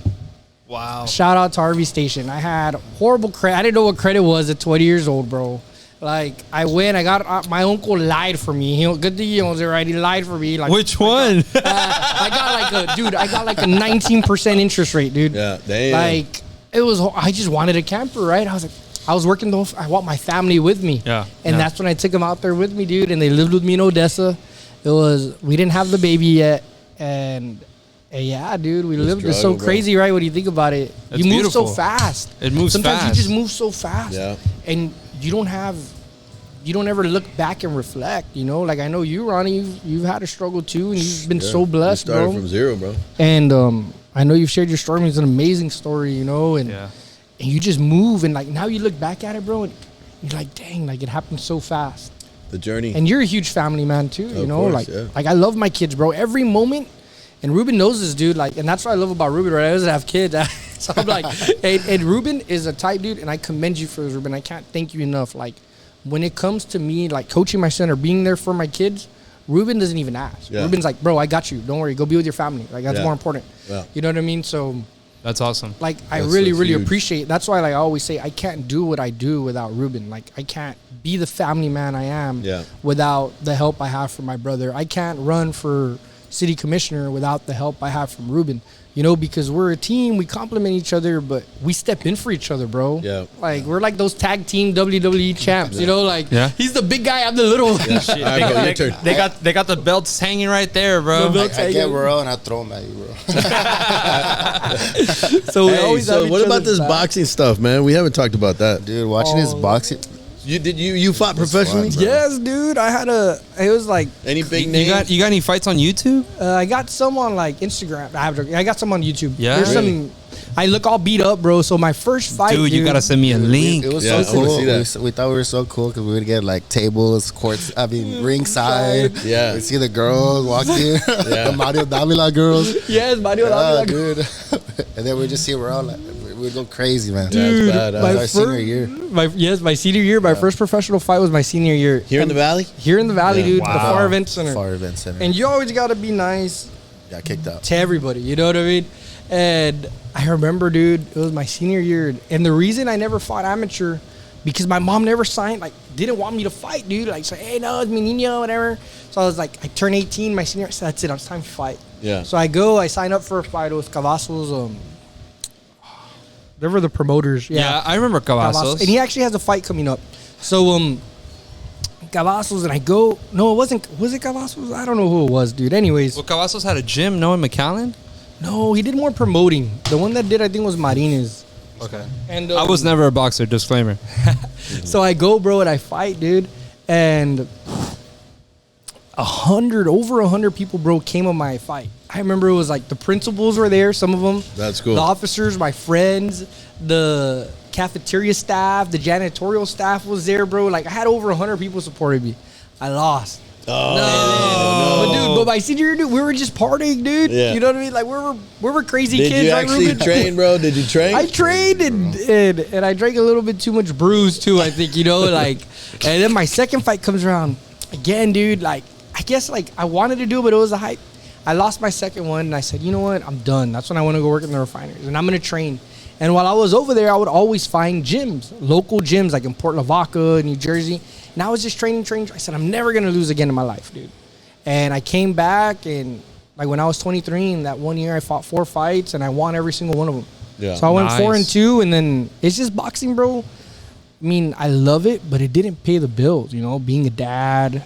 Wow. Shout out to RV Station. I had horrible credit. I didn't know what credit was at 20 years old, bro. Like, I got, my uncle lied for me. Good thing he owns it, right? He lied for me. Like, Which one? I got like I got like a 19% interest rate, dude. Yeah, damn. Like it was. I just wanted a camper, right? I was working I want my family with me. Yeah. And that's when I took them out there with me, dude. And they lived with me in Odessa. We didn't have the baby yet, and yeah, dude, we lived. It's so crazy, right? When you think about it, It's you move beautiful. so fast. It moves Sometimes fast. you just move so fast. Yeah. And you don't ever look back and reflect, you know? Like I know you, Ronnie, you've had a struggle too, and you've been so blessed, we started bro. from zero, bro. And I know you've shared your story. It's an amazing story, you know? And and you just move, and like now you look back at it, bro, and you're like, dang, like it happened so fast. The journey. And you're a huge family man too, you Of know? course, Like I love my kids, bro. Every moment, and Ruben knows this, dude. Like, and that's what I love about Ruben, right? I doesn't have kids. So I'm like, and Ruben is a type dude, and I commend you for this, Ruben. I can't thank you enough. Like, when it comes to me, like coaching my son or being there for my kids, Ruben doesn't even ask. Yeah. Ruben's like, bro, I got you. Don't worry. Go be with your family. Like, that's Yeah. more important. Yeah. You know what I mean? So, That's awesome. like, I That's really huge. appreciate. That's why, like, I always say, I can't do what I do without Ruben. Like, I can't be the family man I am Yeah. without the help I have from my brother. I can't run for city commissioner without the help I have from Ruben. You know, because we're a team, we complement each other, but we step in for each other, bro. Yeah. Like, we're like those tag team WWE champs, you know? Like, Yeah. he's the big guy, I'm the little one. All right, bro, your turn. They got the belts hanging right there, bro. The belts- I get Royal and I throw him at you, bro. So we Hey, always have so each what about other's this back. boxing stuff, man? We haven't talked about that. Dude, watching his boxing. You fought professionally? fun, bro. Yes, dude. It was like, Any big You names? got any fights on YouTube? I got some on like Instagram. I got some on YouTube. Yeah? There's Really? some. I look all beat up, bro. So my first fight, Dude, you gotta send me a link. It was Yeah, so I wanna cool. see that. We thought we were so cool because we would get like tables, courts. I mean, ringside. Yeah. We'd see the girls walk in, Yeah. the Mario Davila girls. Yes, Mario. Yeah, dude. And then we just see we're all like, we'd go crazy, man. Dude, That's badass. my Our senior year. My senior year. My first professional fight was my senior year. Here in the valley? Here in the valley, Yeah. dude. Wow. The Far Event Center. Far Event Center. And you always gotta be nice got kicked out. to everybody. You know what I mean? And I remember, dude, it was my senior year, and the reason I never fought amateur because my mom never signed, like, didn't want me to fight, dude. Like, say, hey, no, it's mi niño, whatever. So I was like, I turned 18 my senior year. I said, that's it. It's time to fight. Yeah. So I sign up for a fight with Cavazos. They were the promoters. Yeah, I remember Cavazos. And he actually has a fight coming up. So Cavazos, and I go. No, it wasn't. Was it Cavazos? I don't know who it was, dude. Anyways, Well, Cavazos had a gym, no, in McAllen? no, he did more promoting. The one that did, I think, was Martinez. Okay. And I was never a boxer, disclaimer. So I go, bro, and I fight, dude, and over 100 people, bro, came on my fight. I remember it was like the principals were there, some of them. That's cool. The officers, my friends, the cafeteria staff, the janitorial staff was there, bro. Like, I had over 100 people supported me. I lost. But my senior year, dude, we were just partying, dude. Yeah. You know what I mean? Like, we were crazy Did kids. you right, actually Ruben? train, bro? Did you train? I trained and I drank a little bit too much brews too, I think, you know, like, and then my second fight comes around again, dude, like, I guess like I wanted to do it, but it was a hype. I lost my second one and I said, you know what, I'm done. That's when I want to go work in the refineries and I'm going to train. And while I was over there, I would always find gyms, local gyms like in Port Lavaca, New Jersey. And I was just training. I said, I'm never going to lose again in my life, dude. And I came back and like when I was 23 in that 1 year, I fought 4 fights and I won every single one of them. Yeah. So I went Nice. 4-2 and then it's just boxing, bro. I mean, I love it, but it didn't pay the bills, you know, being a dad,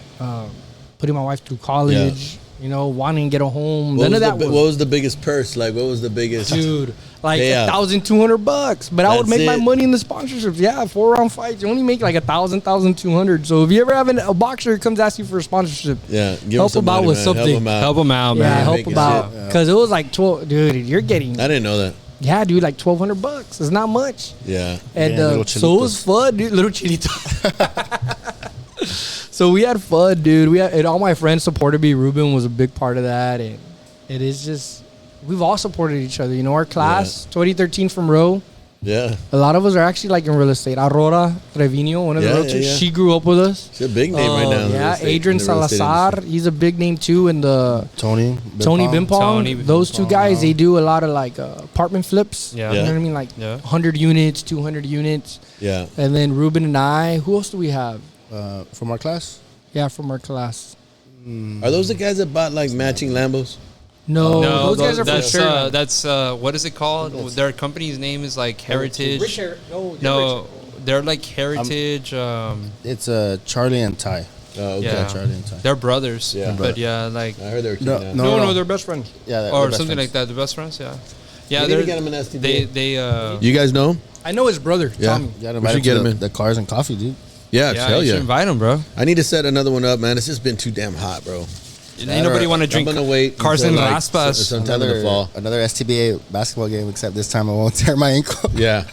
putting my wife through college, you know, wanting to get a home. None of that What was the biggest purse? Like, what was the biggest? dude, like Yeah. $1,200. But I would That's make my it. money in the sponsorships. Yeah, 4-round fights. You only make like $1,200. So if you ever have a boxer who comes ask you for a sponsorship, Yeah, give help him some him out money, with man. something. Help him out. Help him out, yeah, man. help making him out. shit. Because it was like 12, dude, you're getting, I didn't know that. yeah, dude, like $1,200. It's not much. Yeah. And Yeah, little so it was fun, dude. Little chilito. So we had fun, dude. And all my friends supported me. Ruben was a big part of that. And it is just, we've all supported each other. You know, our class, 2013 from Row, Yeah. a lot of us are actually like in real estate. Aurora Trevino, one of the Yeah, realtors, yeah, yeah. she grew up with us. She's a big name right now. in the real Yeah, estate- Adrian in the real estate Salazar, industry. he's a big name too. And the Tony Bimpong. Tony Those two Bimpong, guys, yeah. they do a lot of like apartment flips. Yeah. You know Yeah. what I mean? Like Yeah. 100 units, 200 units. Yeah. And then Ruben and I, who else do we have? From our class. Yeah, from our class. Are those the guys that bought like matching Lambos? No, those guys are for sure. That's what is it called? Their company's name is like Heritage. No, they're like Heritage. It's Charlie and Ty. Oh, okay. Yeah. Charlie and Ty. They're brothers. Yeah. But yeah, like I heard they were No, kicking no. out. no, they're best friends. Yeah, they're or best something friends. like that. The best friends. Yeah. Yeah, We need to they're get them an STD. they You guys know him? I know his brother, Yeah. Tommy. You gotta We invite should him get to him in. the cars and coffee, dude. Yeah, yeah, hell you should yeah. invite them, bro. I need to set another one up, man. It's just been too damn hot, bro. Ain't nobody want to drink I'm gonna wait Carson until, like, Raspas. sometime in the fall. Another STBA basketball game, except this time I won't tear my ankle. Yeah.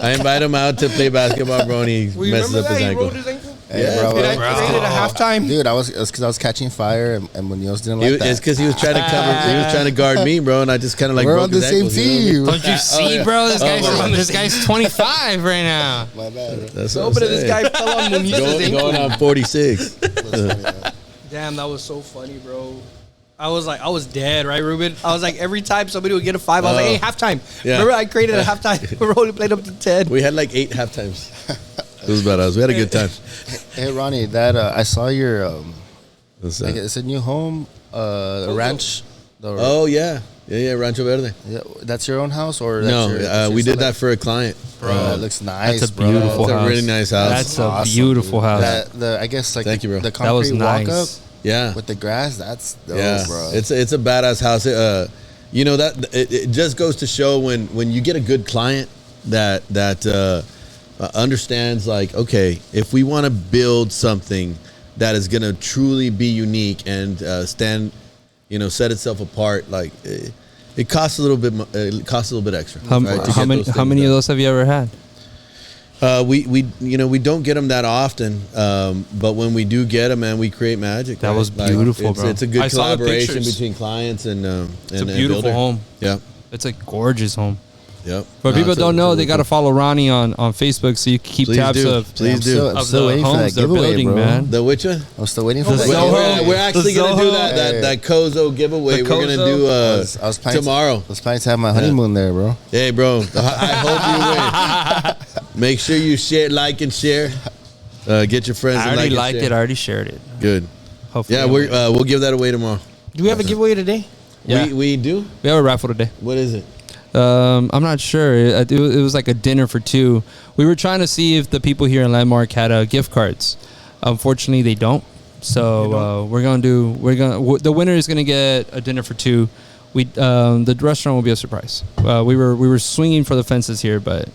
I invite him out to play basketball, bro, and he messes up his ankle. Hey, Yeah, bro, bro. Did I created a halftime? Dude, it's because I was catching fire, and Munoz didn't like that. It's because he was trying to cover. He was trying to guard me, bro, and I just kind of like We're broke on the his same ankles, you know what I mean? team. Don't you see, yeah. bro? This guy's Oh, this guy's 25 right now. My bad. Bro. That's No, what but I'm this saying. guy fell on Muniz's ankle. Going on 46. That's funny, man. Damn, that was so funny, bro. I was dead, right, Ruben? I was like, every time somebody would get a 5, I was like, hey, halftime. Yeah. Remember, I created a halftime. We only played up to 10. We had like 8 half times. It was about us. We had a good time. Hey, Ronnie, that I saw your What's like that? it's a new home, ranch. Oh yeah, Rancho Verde. Yeah, that's your own house or that's No, your, that's we your did that for a client. It looks nice. That's a bro. beautiful It's a house. really nice house. That's a Awesome, beautiful dude. house. I guess like Thank you, bro. the That was concrete walk nice. up Yeah, with the grass. That's dope, yeah. bro. It's a badass house. You know that it just goes to show when you get a good client that understands, like, okay, if we want to build something that is going to truly be unique and stand, set itself apart, like it costs a little bit. It costs a little bit extra. How, right, to how get many those how things many of done. those have you ever had? We don't get them that often, but when we do get them, man, we create magic. That right? was beautiful, it's, bro. It's a good I saw the collaboration pictures. between clients and It's a beautiful builder. home. Yep, It's a gorgeous home. yep. But No, people it's a- don't it's know a they really got to cool- follow Ronnie on Facebook so you can keep Please tabs do. of Please do. I'm of still the waiting for homes that they're giveaway, building, bro. The man. which one? I'm still waiting for Oh, that. Zoho. We're actually The gonna do Zoho. that Kozo giveaway. The We're gonna Kozo? do I was planning tomorrow. I was planning to have my honeymoon there, bro. Hey, bro, I hope you win. Make sure you share, like, and share. Get your friends. I to already like and liked share. it. I already shared it. Good. Hopefully, Yeah, we'll give that away tomorrow. Do we have a giveaway today? Yeah. We do. we have a raffle today. What is it? I'm not sure. It was like a dinner for 2. We were trying to see if the people here in Landmark had gift cards. Unfortunately, they don't. So the winner is gonna get a dinner for 2. The restaurant will be a surprise. We were swinging for the fences here, but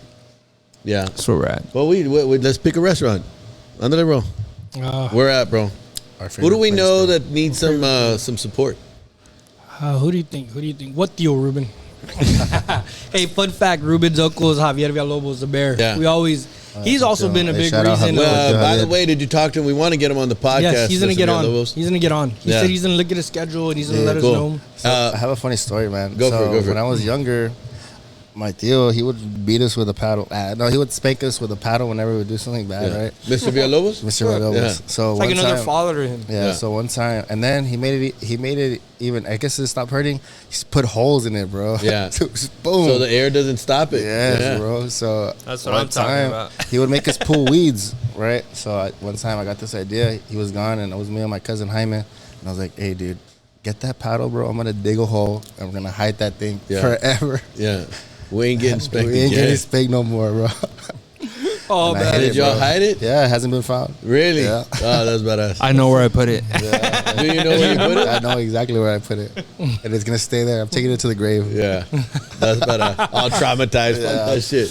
Yeah. that's where we're at. Well, we let's pick a restaurant. Under the roll. Where at, bro? Our Who do we favorite know place, that needs some support? Who do you think? What deal, Ruben? Hey, fun fact: Ruben's uncle is Javier Villalobos, the bear. Yeah. We always. He's also been a Hey, big shout out reason. Javier. By the way, did you talk to him? We want to get him on the podcast. Yes, he's gonna Mr. get on. Villalobos. He's gonna get on. He Yeah. said he's gonna look at his schedule and he's gonna Yeah, let us cool. know. So I have a funny story, man. Go for it, go for when it. I was younger, my tío, he would beat us with a paddle. No, he would spank us with a paddle whenever we would do something bad, Yeah. right? Mr. Villalobos? Mr. Villalobos. Yeah. So It's like one another time, father to him. Yeah, Yeah. so one time, and then he made it even. I guess it stopped hurting. He just put holes in it, bro. Yeah. Boom. So the air doesn't stop it. Yes, Yeah. bro. So That's what one I'm talking time, about. He would make us pull weeds, right? So one time I got this idea. He was gone, and it was me and my cousin Jaime. And I was like, "Hey, dude, get that paddle, bro. I'm gonna dig a hole, and we're gonna hide that thing Yeah. forever. Yeah. We ain't getting spanked We ain't again. getting spanked no more, bro." Oh And I man. hid Did it, y'all bro. hide it? Yeah, it hasn't been found. Really? Yeah. Oh, that's badass. I know where I put it. Do you know where you put it? I know exactly where I put it, and it's gonna stay there. I'm taking it to the grave. Yeah. That's badass. All traumatized from Yeah. that shit.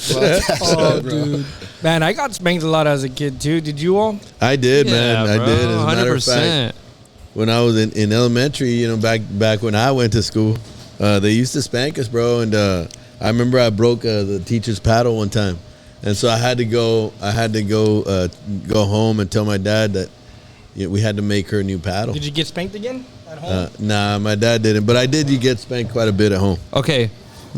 Oh, dude. Man, I got spanked a lot as a kid too. Did you all? I did, man. I bro, did. As a matter of fact, 100%. when I was in elementary, back when I went to school, they used to spank us, bro. And I remember I broke the teacher's paddle one time, and so I had to go go home and tell my dad that we had to make her a new paddle. Did you get spanked again at home? Nah, my dad didn't, but I did. You get spanked quite a bit at home. Okay,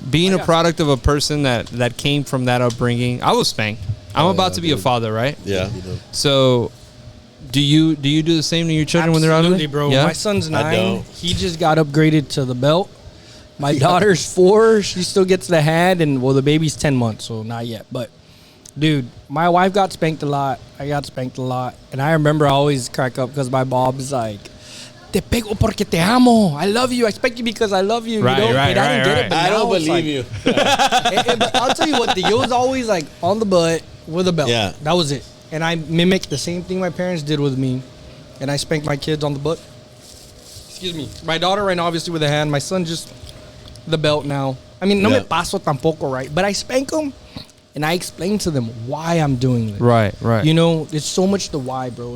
being a product of a person that came from that upbringing, I was spanked. I'm about to be a father, right? Yeah. So, do you do the same to your children when they're out of Absolutely, it? bro. Yeah? My son's I 9. don't. He just got upgraded to the belt. My daughter's 4. She still gets the hand, and the baby's 10 months, so not yet. But, dude, my wife got spanked a lot. I got spanked a lot, and I remember I always crack up because my mom's like, te pego porque te amo. I love you. I spank you because I love you. Right, you know? right, And I didn't right, get it, but I now don't it's believe like, you. but I'll tell you what, it was always like on the butt with a belt. Yeah. That was it. And I mimicked the same thing my parents did with me. And I spanked my kids on the butt. Excuse me. My daughter right now, obviously, with a hand. My son just the belt now. I mean, no Yeah. me paso tampoco, right? But I spank them, and I explain to them why I'm doing this. Right, right. You know, it's so much the why, bro.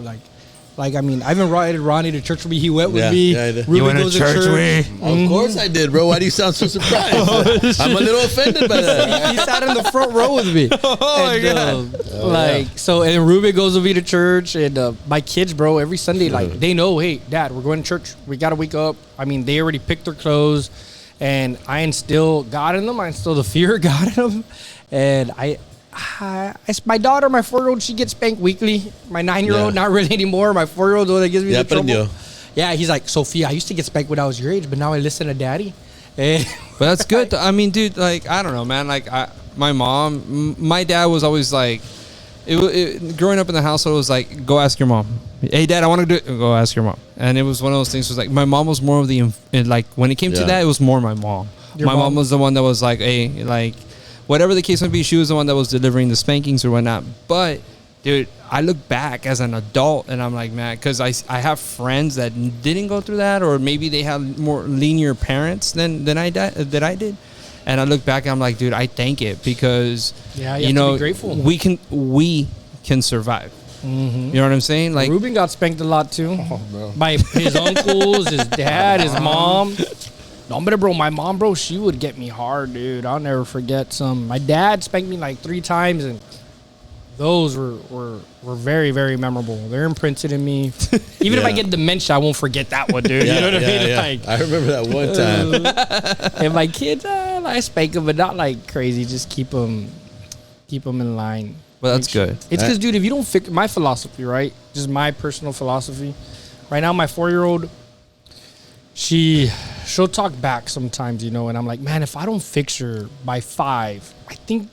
Like I mean, I even invited Ronnie to church with me. He went with Yeah, me. yeah, I did. Ruben You went to goes church with me? Of course I did, bro. Why do you sound so surprised? I'm a little offended by that. He sat in the front row with me. Oh, my God. So, and Ruben goes with me to church, and my kids, bro, every Sunday, like, they know, hey, Dad, we're going to church. We got to wake up. I mean, they already picked their clothes, and I instill God in them. I instill the fear of God in them. And my daughter, my 4-year-old, she gets spanked weekly. My 9-year-old, Yeah. not really anymore. My 4-year-old, the one that gives me Ya the trouble. aprendió. Yeah, he's like, Sophia, I used to get spanked when I was your age, but now I listen to Daddy. And But that's good. I mean, dude, like, I don't know, man. Like, my mom, my dad was always like, growing up in the household was like, go ask your mom. Hey, Dad, I want to do it. Go ask your mom. And it was one of those things. Was like, my mom was more of the, like, when it came to Yeah. that, it was more my mom. Your My mom mom? was the one that was like, hey, like, whatever the case might be, she was the one that was delivering the spankings or whatnot. But, dude, I look back as an adult and I'm like, man, because I have friends that didn't go through that, or maybe they had more linear parents than I did. And I look back and I'm like, dude, I thank it because, Yeah, you have to be grateful. we can survive. You know what I'm saying? Like, Ruben got spanked a lot too. bro. By his uncles, his dad, his mom. No, but bro, my mom, bro, she would get me hard, dude. I'll never forget some. My dad spanked me like 3 times, and those were very, very memorable. They're imprinted in me. Even if I Yeah. get dementia, I won't forget that one, dude. You know what I mean? Like, I remember that one time. and my kids, I spank them, but not like crazy. Just keep them in line. well, that's good. It's because, dude, if you don't fix my philosophy, right? Just my personal philosophy. Right now, my 4-year-old, she'll talk back sometimes, you know, and I'm like, man, if I don't fix her by 5, I think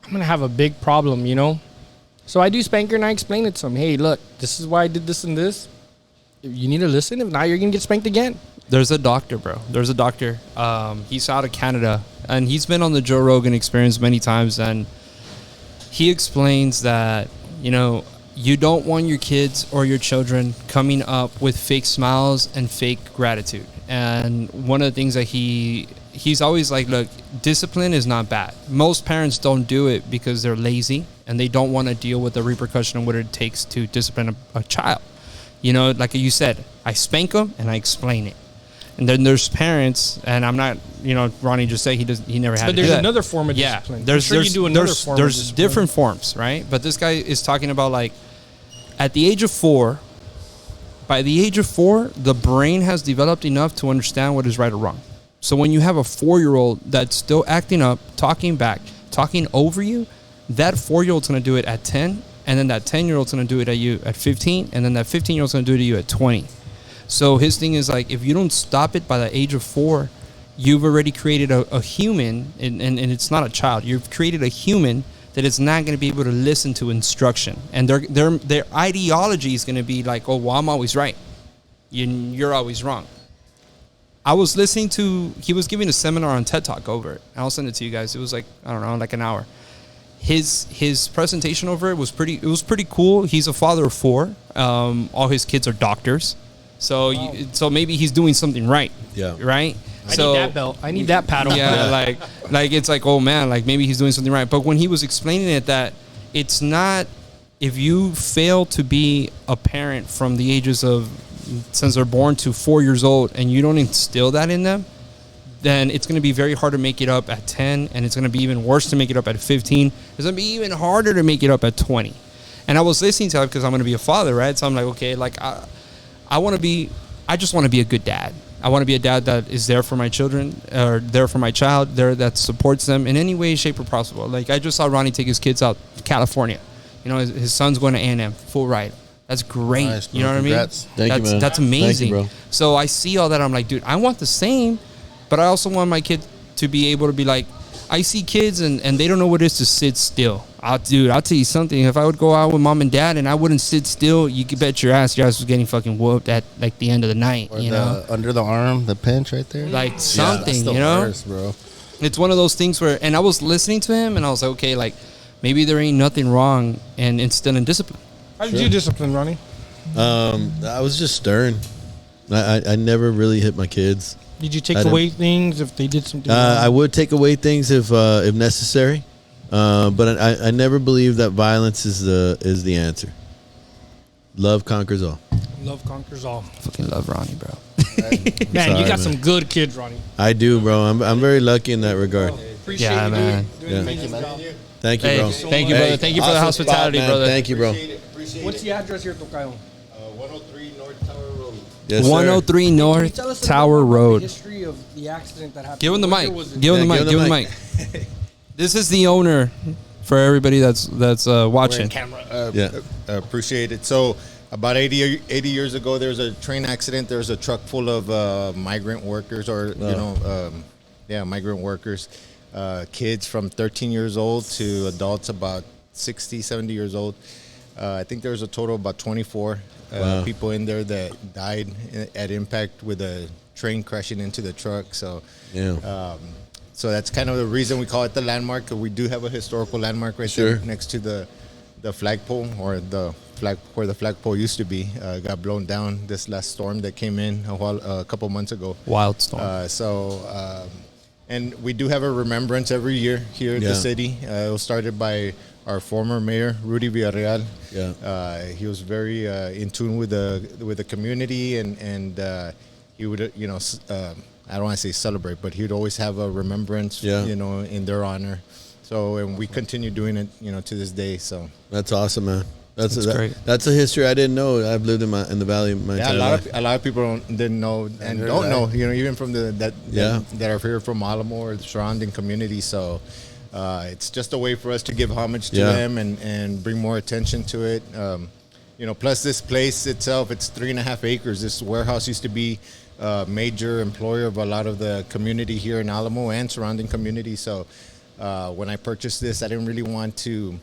I'm gonna have a big problem, you know. So I do spank her and I explain it to him. Hey, look, this is why I did this and this. You need to listen. If not, you're gonna get spanked again. There's a doctor, bro. There's a doctor. He's out of Canada, and he's been on the Joe Rogan Experience many times, and he explains that, you know, you don't want your kids or your children coming up with fake smiles and fake gratitude. And one of the things that he's always like, look, discipline is not bad. Most parents don't do it because they're lazy and they don't want to deal with the repercussion of what it takes to discipline a child. You know, like you said, I spank them and I explain it. And then there's parents, and I'm not, you know, Ronnie just said he never had But to there's do that. another form of Yeah, discipline. there's I'm sure you do another there's form of there's discipline. different forms, right? But this guy is talking about, like, at the age of 4, by the age of 4, the brain has developed enough to understand what is right or wrong. So when you have a 4-year-old that's still acting up, talking back, talking over you, that 4-year-old's going to do it at 10, and then that 10-year-old's going to do it at you at 15, and then that 15-year-old's going to do it to you at 20. So his thing is, like, if you don't stop it by the age of 4, you've already created a human, and it's not a child. You've created a human that is not going to be able to listen to instruction, and their ideology is going to be like, oh, well, I'm always right, you're always wrong. I was listening to, he was giving a seminar on TED Talk over it. I'll send it to you guys. It was like, I don't know, like an hour. His presentation over it was pretty cool. He's a father of 4. All his kids are doctors. So so maybe he's doing something right. Yeah. Right? I need that belt. I need that paddle. Yeah, like it's like, oh man, like maybe he's doing something right. But when he was explaining it, that it's not, if you fail to be a parent from the ages of, since they're born to 4 years old, and you don't instill that in them, then it's going to be very hard to make it up at 10, and it's going to be even worse to make it up at 15. It's going to be even harder to make it up at 20. And I was listening to it because I'm going to be a father, right? So I'm like, okay, like I just want to be a good dad. I want to be a dad that is there for my children, or there for my child, there that supports them in any way, shape, or possible. Like, I just saw Ronnie take his kids out to California. You know, his son's going to A&M, full ride. That's great. Nice, bro. You know what Congrats. I mean? Thank you, man. That's Thank you, amazing. bro. So I see all that. I'm like, dude, I want the same, but I also want my kid to be able to be like, I see kids and they don't know what it is to sit still. I'll tell you something. If I would go out with mom and dad and I wouldn't sit still, you could bet your ass was getting fucking whooped at like the end of the night. Or you know, under the arm, the pinch right there. like something. That's the you know, worst, bro. it's one of those things where. And I was listening to him and I was like, okay, like maybe there ain't nothing wrong and instilling discipline. How did you discipline, Ronnie? I was just stern. I never really hit my kids. Did you take away things if they did something wrong? I would take away things if necessary, but I never believed that violence is the answer. Love conquers all. Love conquers all. Fucking love Ronnie, bro. Man, Sorry, you got man. some good kids, Ronnie. I do, bro. I'm very lucky in that regard. Appreciate Yeah, you man. doing Yeah. amazing job. Thank you, Hey, bro. thank you, brother. Thank you for the awesome hospitality, spot, man. brother. Thank you, bro. What's the address here, Tocayo? 103 North Tower Road. Yes, sir. 103 Can you North tell us a Tower little about Road. The history of the accident that happened. Give him the What mic. year was it? Give him the Yeah, mic. Give him the mic. This is the owner for everybody that's watching. Yeah. Appreciate it. So about 80 years ago, there was a train accident. There was a truck full of migrant workers migrant workers, kids from 13 years old to adults about 60, 70 years old. I think there was a total of about 24 people in there that died at impact with a train crashing into the truck. So, so that's kind of the reason we call it the landmark. 'Cause we do have a historical landmark right there next to the flagpole, or the flag where the flagpole used to be. Got blown down this last storm that came in a couple months ago. Wild storm. And we do have a remembrance every year here at the city. It was started by our former mayor, Rudy Villarreal. Yeah. He was very in tune with the community, and he would, I don't want to say celebrate, but he would always have a remembrance, in their honor. So, and we continue doing it, to this day. So That's awesome, man. That's great. That's a history I didn't know. I've lived in the valley my entire life. a lot of people didn't know and don't know, even from that are here from Alamo or the surrounding community. So it's just a way for us to give homage to them and bring more attention to it. Plus this place itself, it's 3.5 acres. This warehouse used to be a major employer of a lot of the community here in Alamo and surrounding community. So when I purchased this, I didn't really want to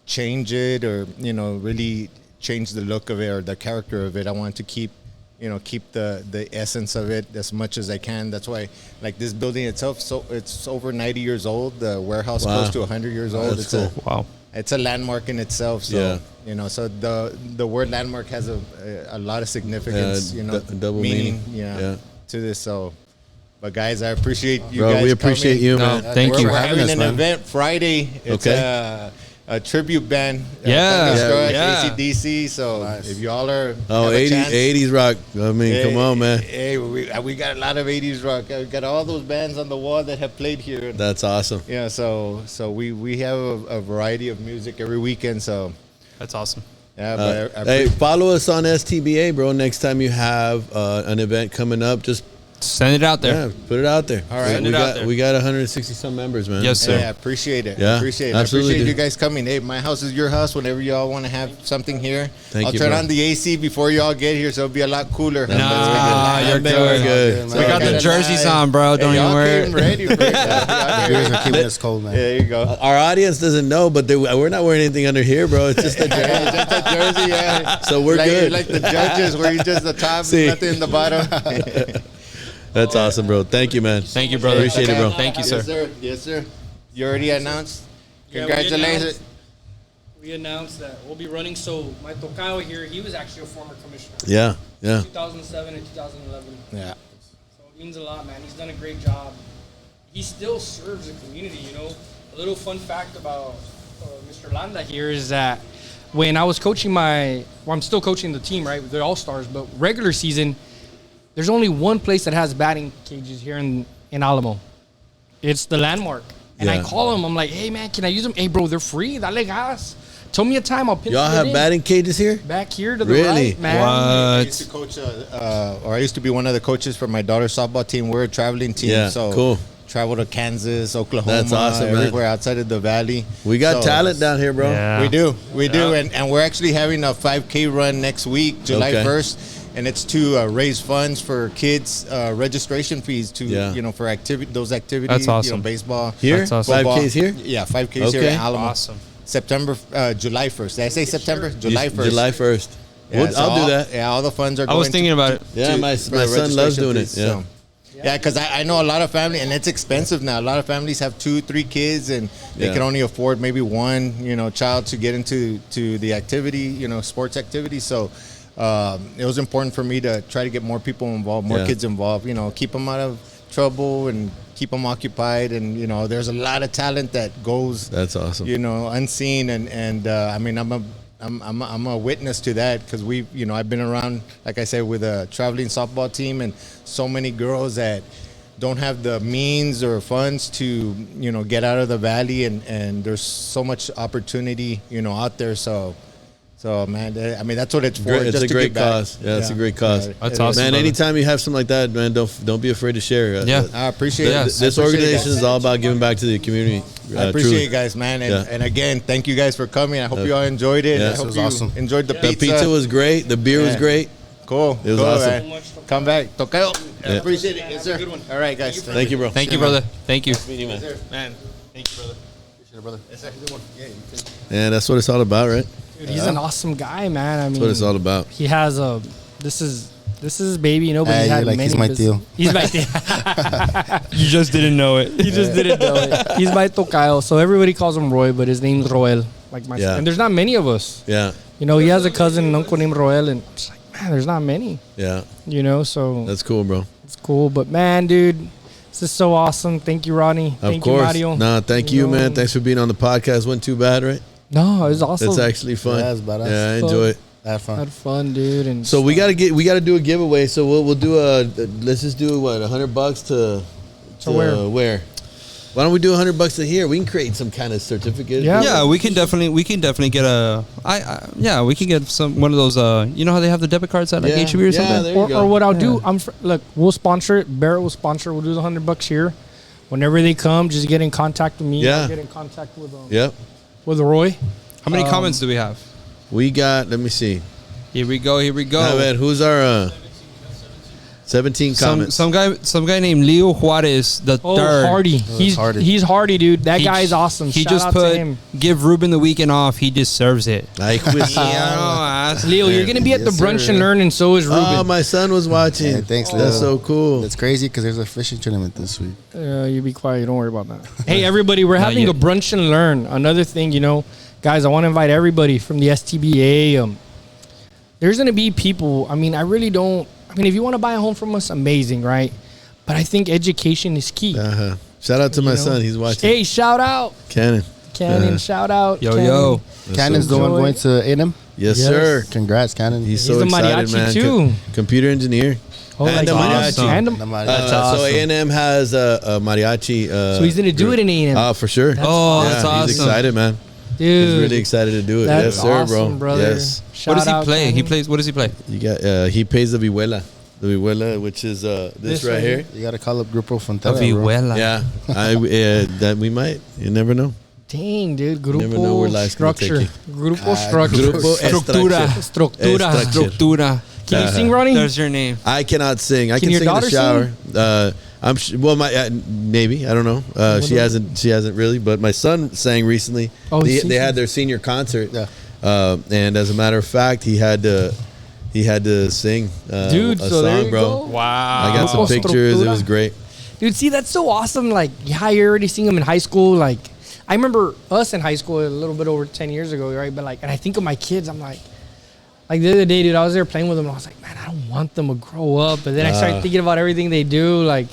change it or really change the look of it or the character of it. I wanted to keep the essence of it as much as I can. That's why, like, this building itself, so it's over 90 years old. The warehouse close to 100 years old. That's cool. Wow. It's a landmark in itself. So so the word landmark has a lot of significance. Double meaning. To this. So. But guys, I appreciate you Bro, guys. we appreciate coming. you, man. Thank you. We're having us, an man. event Friday. It's a tribute band. Yeah. AC/DC. So if y'all are 80s rock. I mean, come on, man. Hey, we got a lot of 80s rock. We got all those bands on the wall that have played here. That's awesome. Yeah. So we have a variety of music every weekend. So That's awesome. yeah. But Hey, follow us on STBA, bro. Next time you have an event coming up, just Send it out there. put it out there. All right. Send it out there. We got 160 some members, man. Yes, sir. Yeah, I appreciate it. Yeah, Appreciate it. absolutely, I appreciate you dude. guys coming. Hey, my house is your house. Whenever y'all want to have something here, Thank I'll you, turn bro. on the AC before y'all get here, so it'll be a lot cooler. Nah, you're We're good. good. We got the jerseys on, bro. Don't even y'all worry. came ready for it. Beers are keeping us cold, man. There you go. Our audience doesn't know, but we're not wearing anything under here, bro. It's just a jersey. Yeah, just a jersey, yeah. So we're like, good. Like the judges, where you just the top, See. nothing in the bottom. That's awesome, bro. Thank you, man. Thank you, brother. Appreciate it, bro. Thank you, Yes, sir. sir. Yes, sir. You already announced. Yeah, we Congratulations. We announced that we'll be running. So my Tocayo here, he was actually a former commissioner. Yeah. 2007 and 2011. Yeah. So it means a lot, man. He's done a great job. He still serves the community, A little fun fact about Mr. Landa here is that when I was coaching I'm still coaching the team, right? The All-Stars, but regular season, there's only one place that has batting cages here in Alamo. It's the Landmark. And I Yeah. call him. I'm like, hey, man, can I use them? Hey, bro, they're free. Dale gas. Tell me a time. I'll pin Y'all have batting cages here? back here to the Really? right, man. I used to coach, or I used to be one of the coaches for my daughter's softball team. We're a traveling team. Yeah, so cool. Travel to Kansas, Oklahoma, That's awesome, man. everywhere outside of the valley. We got So, talent down here, bro. Yeah. We do, and we're actually having a 5K run next week, July Okay. 1st. and it's to raise funds for kids registration fees to Yeah. for those activities. That's awesome. Baseball Here, That's awesome. 5Ks here. Yeah, 5Ks here Okay. in Alamo. Awesome. July 1st. Did I say September? July 1st. July 1st. Yeah, so I'll do that. Yeah, all the funds are. I was going thinking about it. Yeah, my for the son loves registration doing it. fees, Yeah. so. Yeah, because I know a lot of family, and it's expensive now. A lot of families have 2-3 kids, and they Yeah. can only afford maybe one, child to get into the activity, sports activity. So it was important for me to try to get more people involved, more Yeah. kids involved. Keep them out of trouble and keep them occupied. And there's a lot of talent that goes, That's awesome. unseen. And I mean, I'm a witness to that because I've been around, like I said, with a traveling softball team and so many girls that don't have the means or funds to, get out of the valley, and there's so much opportunity, out there. So man, I mean, that's what it's for. It's just a to great give back. cause. Yeah, it's a great cause. Yeah, That's it is. awesome. Man, brother. anytime you have something like that, man, don't be afraid to share. Yeah. I appreciate it. This I appreciate organization it, is all about giving back to the community. I appreciate truly. you guys, man. And, Yeah. and again, thank you guys for coming. I hope you all enjoyed it. Yeah, I this hope was you awesome. enjoyed the The pizza. pizza was great. The beer was Yeah. great. Cool. It was cool, awesome. Man. Come back. Tocayo. I Yeah. appreciate it. Yes, sir. All right, guys. Thank you, bro. Thank you, brother. Thank you. Man. Yeah, that's what it's all about, right? Dude, he's an awesome guy, man. I mean, That's what it's all about. he has a. This is his baby. You know, but Hey, he's had you're like, many. he's my bus- tío. He's my tío. You just didn't know it. He just didn't know it. He's my tocayo. So everybody calls him Roy, but his name's Roel. Like my Yeah. and there's not many of us. Yeah, You know, he has a cousin and uncle named Roel, and it's like, man, there's not many. yeah. You know, so That's cool, bro. it's cool. But man, dude, this is so awesome. Thank you, Ronnie. Of Thank course. you, Mario. Nah, thank you, know, man. Thanks for being on the podcast. Wasn't too bad, right? No, it was awesome. It's actually fun. Yeah, it's badass. Yeah, I enjoy it. Have fun. Had fun, dude. And So we gotta do a giveaway. So we'll do let's just do what, $100 to where? Why don't we do $100 to here? We can create some kind of certificate. Yeah. Yeah, we can definitely get a. Yeah, we can get one of those. You know how they have the debit cards at like Yeah. HEB or Yeah, something. there you go. or what I'll do, look, we'll sponsor it. Barrett will sponsor. We'll do the $100 here. Whenever they come, just get in contact with me. Yeah. I'll get in contact with Yep. Roy. How many comments do we have? We got. Let me see. Here we go. Here we go. Now, man, who's our 17 comments? Some guy named Leo Juarez the Oh, third. Hardy. Hardy. He's Hardy, dude. That He- guy's awesome. He Shout just out to put him. give Ruben the weekend off. He deserves it. I quit. Leo, you're gonna be at the Yes, brunch sir. and learn, and so is Ruben. Oh, my son was watching. Hey, thanks, That's Leo. so cool. It's crazy because there's a fishing tournament this week. You be quiet. Don't worry about that. Hey, everybody, we're having yet. a brunch and learn. Another thing, guys, I want to invite everybody from the STBA. There's going to be people. I mean, if you want to buy a home from us, amazing, right? But I think education is key. Uh-huh. Shout out to my know? son. He's watching. Hey, shout out. Cannon. Cannon, shout out. Yo, Cannon. yo. That's Cannon's so the one cool. going to A&M. Yes, Yes. sir. Congrats, Cannon. He's He's so a excited, mariachi, man. too. Computer engineer. Oh, And like the awesome. mariachi. And The the- mariachi. That's So awesome. A&M has a mariachi. So he's gonna do it in A&M. Oh, for sure. Oh, Yeah, that's He's awesome. excited, man. Dude, He's really excited to do it. that's Yes, sir, awesome, bro. brother. Yes. Shout What does he out, play? He Cannon. plays. What does he play? You got. He pays the vihuela. The vihuela, which is this right here. You got to call up Grupo A Fontana. bro. vihuela. Yeah, that we might. You never know. Dang, dude. Grupo never know where life's gonna take structure. Grupo structure. Grupo Estructura. Estructura. Extraction. Estructura. Can you sing, Ronnie? There's your name. I cannot sing. I Can can your sing in the daughter shower. Well, my maybe I don't know. She hasn't. She hasn't really. But my son sang recently. Oh, he they sings? had their senior concert. Yeah. And as a matter of fact, he had to sing Dude, a so there song, you bro. go. Wow. I got some Grupo pictures. It Estructura. was great. Dude, see, that's so awesome. Like, yeah, you already seen him in high school. Like, I remember us in high school a little bit over 10 years ago, right? But, like, and I think of my kids, I'm like the other day, dude, I was there playing with them, and I was like, man, I don't want them to grow up. But then I started thinking about everything they do. Like,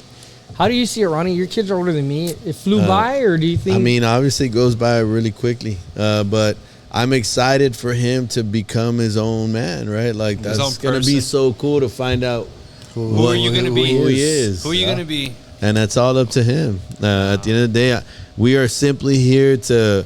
how do you see it, Ronnie? Your kids are older than me. It flew by, or do you think? I mean, obviously, it goes by really quickly. But I'm excited for him to become his own man, right? Like, own that's going to be person. so cool to find out Who are you gonna be? who he is. Who are you gonna be? And that's all up to him. At the end of the day, we are simply here to.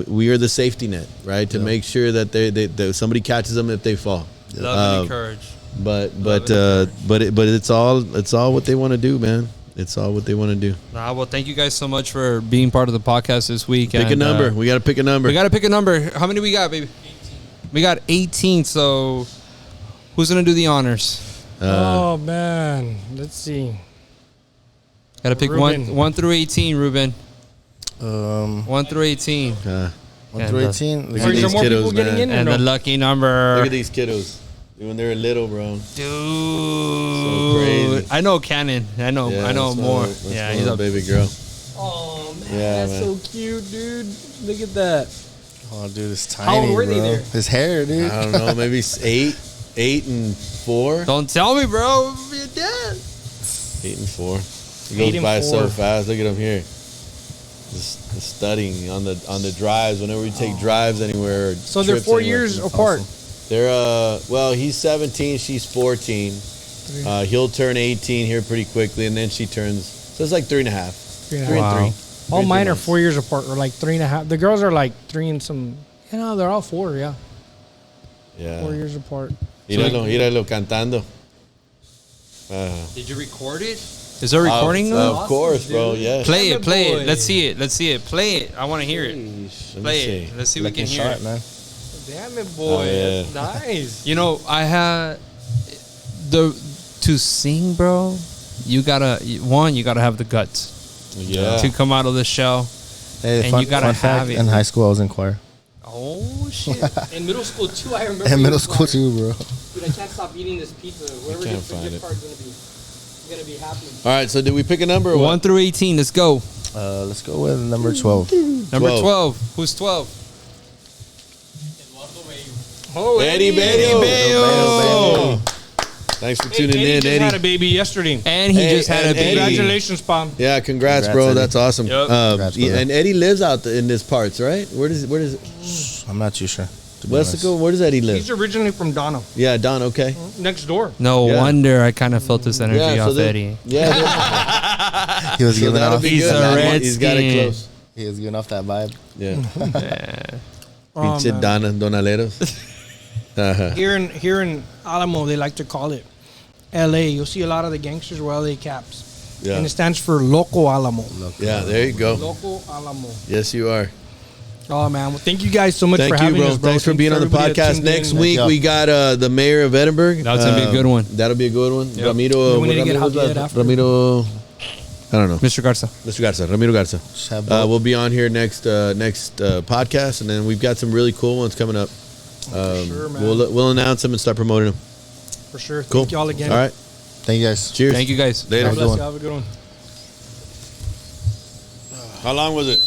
We are the safety net, right? To make sure that they somebody catches them if they fall. Love and encourage. But it's all what they want to do, man. It's all what they want to do. Well, thank you guys so much for being part of the podcast this week. Pick a and, number. We got to pick a number. We got to pick a number. How many we got, baby? 18. We got 18. So Who's gonna do the honors? Oh man, let's see. Gotta pick Ruben. 1 through 18, Ruben. 1 1 through 18. through 18. Look Or at is there these more people kiddos, getting man. in? Or And no? the lucky number. Look at these kiddos. When they were little, bro. Dude. crazy. I know Cannon. I know Yeah, I know that's my more. little- that's Yeah, my he's little a baby girl. Oh man, Yeah, that's man. so cute, dude. Look at that. Oh, dude, it's How tiny, old were they bro. there? His hair, dude. I don't know, maybe 8 and 4. Don't tell me, bro. You're dead. 8 and 4. It 8 goes and by 4. so fast. Look at him here. Just studying on the drives. Whenever we take drives anywhere. Or So they're trips 4 anywhere. years apart. They're well, he's 17, she's 14. He'll turn 18 here pretty quickly, and then she turns. So it's like 3.5. 3 and a 3 half. and 3. All 3 mine are months. 4 years apart, or like 3.5. The girls are like 3 and some. You know, they're all 4. Yeah, Yeah. 4 years apart. Míralo cantando. Did you record it? Is there recording? Of course, bro. Yes. Play it, play boy. it. Let's see it. Play it. I want to hear it. Let me Play see. it. Let's see if we Looking can hear sharp, it. man. Damn it, boy. Oh, yeah. That's nice. You know, I had to sing, bro. You gotta have the guts Yeah. to come out of the shell. Hey, And fun, you gotta fun have fact, it. in high school, I was in choir. Oh shit! In middle school too, I remember. In you middle were school, flying. too, bro. Dude, I can't stop eating this pizza. Whoever can't gets the find gift it. card's gonna be happy. All right. So did we pick a number? Or 1 what? through 18. Let's go. Let's go with number 12. Number 12. 12. Who's 12? Oh, Eddie Bayo. Bayo. Thanks for tuning Eddie in, just Eddie. had a baby yesterday. And he Hey, just had a and baby. Eddie. Congratulations, Pom. Yeah, congrats, Congrats, bro. Eddie. That's awesome. Yep. Congrats, brother. And Eddie lives out in this parts, right? Where does it? I'm not too sure. To be honest. Westico? Where does Eddie live? He's originally from Donna, Yeah, Don. Okay. next door. No Yeah. wonder I kind of felt this energy Yeah, so off then- Eddie. Yeah, He was so giving that'll off. be He's good. a He's got it Redskin. close. He was giving off that vibe. Yeah. Oh, Pinche man. Donna Donaleros. Uh-huh. Here in Alamo, they like to call it LA. You'll see a lot of the gangsters wear LA caps. Yeah. And it stands for Loco Alamo. Yeah, there you go. Loco Alamo. Yes, you are. Oh, man. Well, thank you guys so much Thank for you, having bro. us, bro. Thanks for being on the everybody that podcast. tuned Next in. week, y'all. we got the mayor of Edinburgh. That's gonna be a good one. That'll be a good one. Yep. Ramiro. We need to get Ramiro's Javier last- after. Ramiro. I don't know. Mr. Garza. Mr. Garza. Ramiro Garza. Just have both. We'll be on here next podcast, and then we've got some really cool ones coming up. sure, man. We'll announce them and start promoting them. For sure. Cool. Thank y'all again. All right. Thank you guys. Cheers. Thank you guys. Later. God Have a bless good you. Have a good one. How long was it?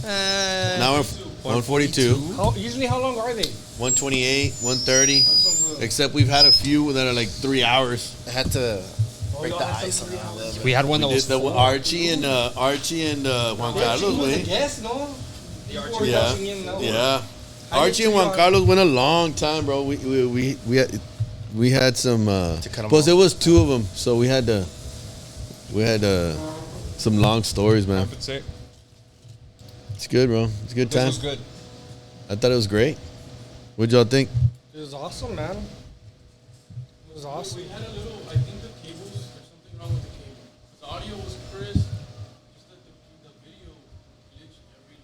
An hour 142, Usually, how long are they? 128, 130. Except we've had a few that are like 3 hours. I had to break the ice on that a little bit. We had one that Did was the Archie and Juan Carlos went. Yes, no? Yeah, yeah. Archie and Juan Carlos went a long time, bro. We had some. cut 'em Plus, off. it was 2 of them, so we had some long stories, man. It's good, bro. It's a good time. good. I thought it was great. What'd y'all think? It was awesome, man. It was awesome. We had a little, I think the cables, there's something wrong with the cable. The audio was crisp, just that the video glitch every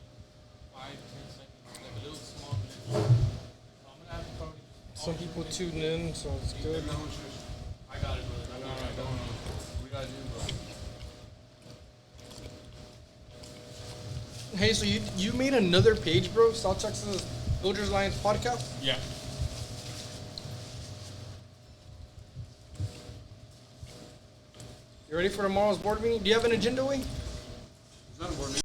5-10 seconds, like a little small glitch. So I'm gonna have to probably just. Some people tuned in, so it's good. I got it, brother. I got it. We got you, bro. Hey, so you made another page, bro? South Texas Builders Alliance podcast? Yeah. You ready for tomorrow's board meeting? Do you have an agenda, Wayne? It's not a board meeting.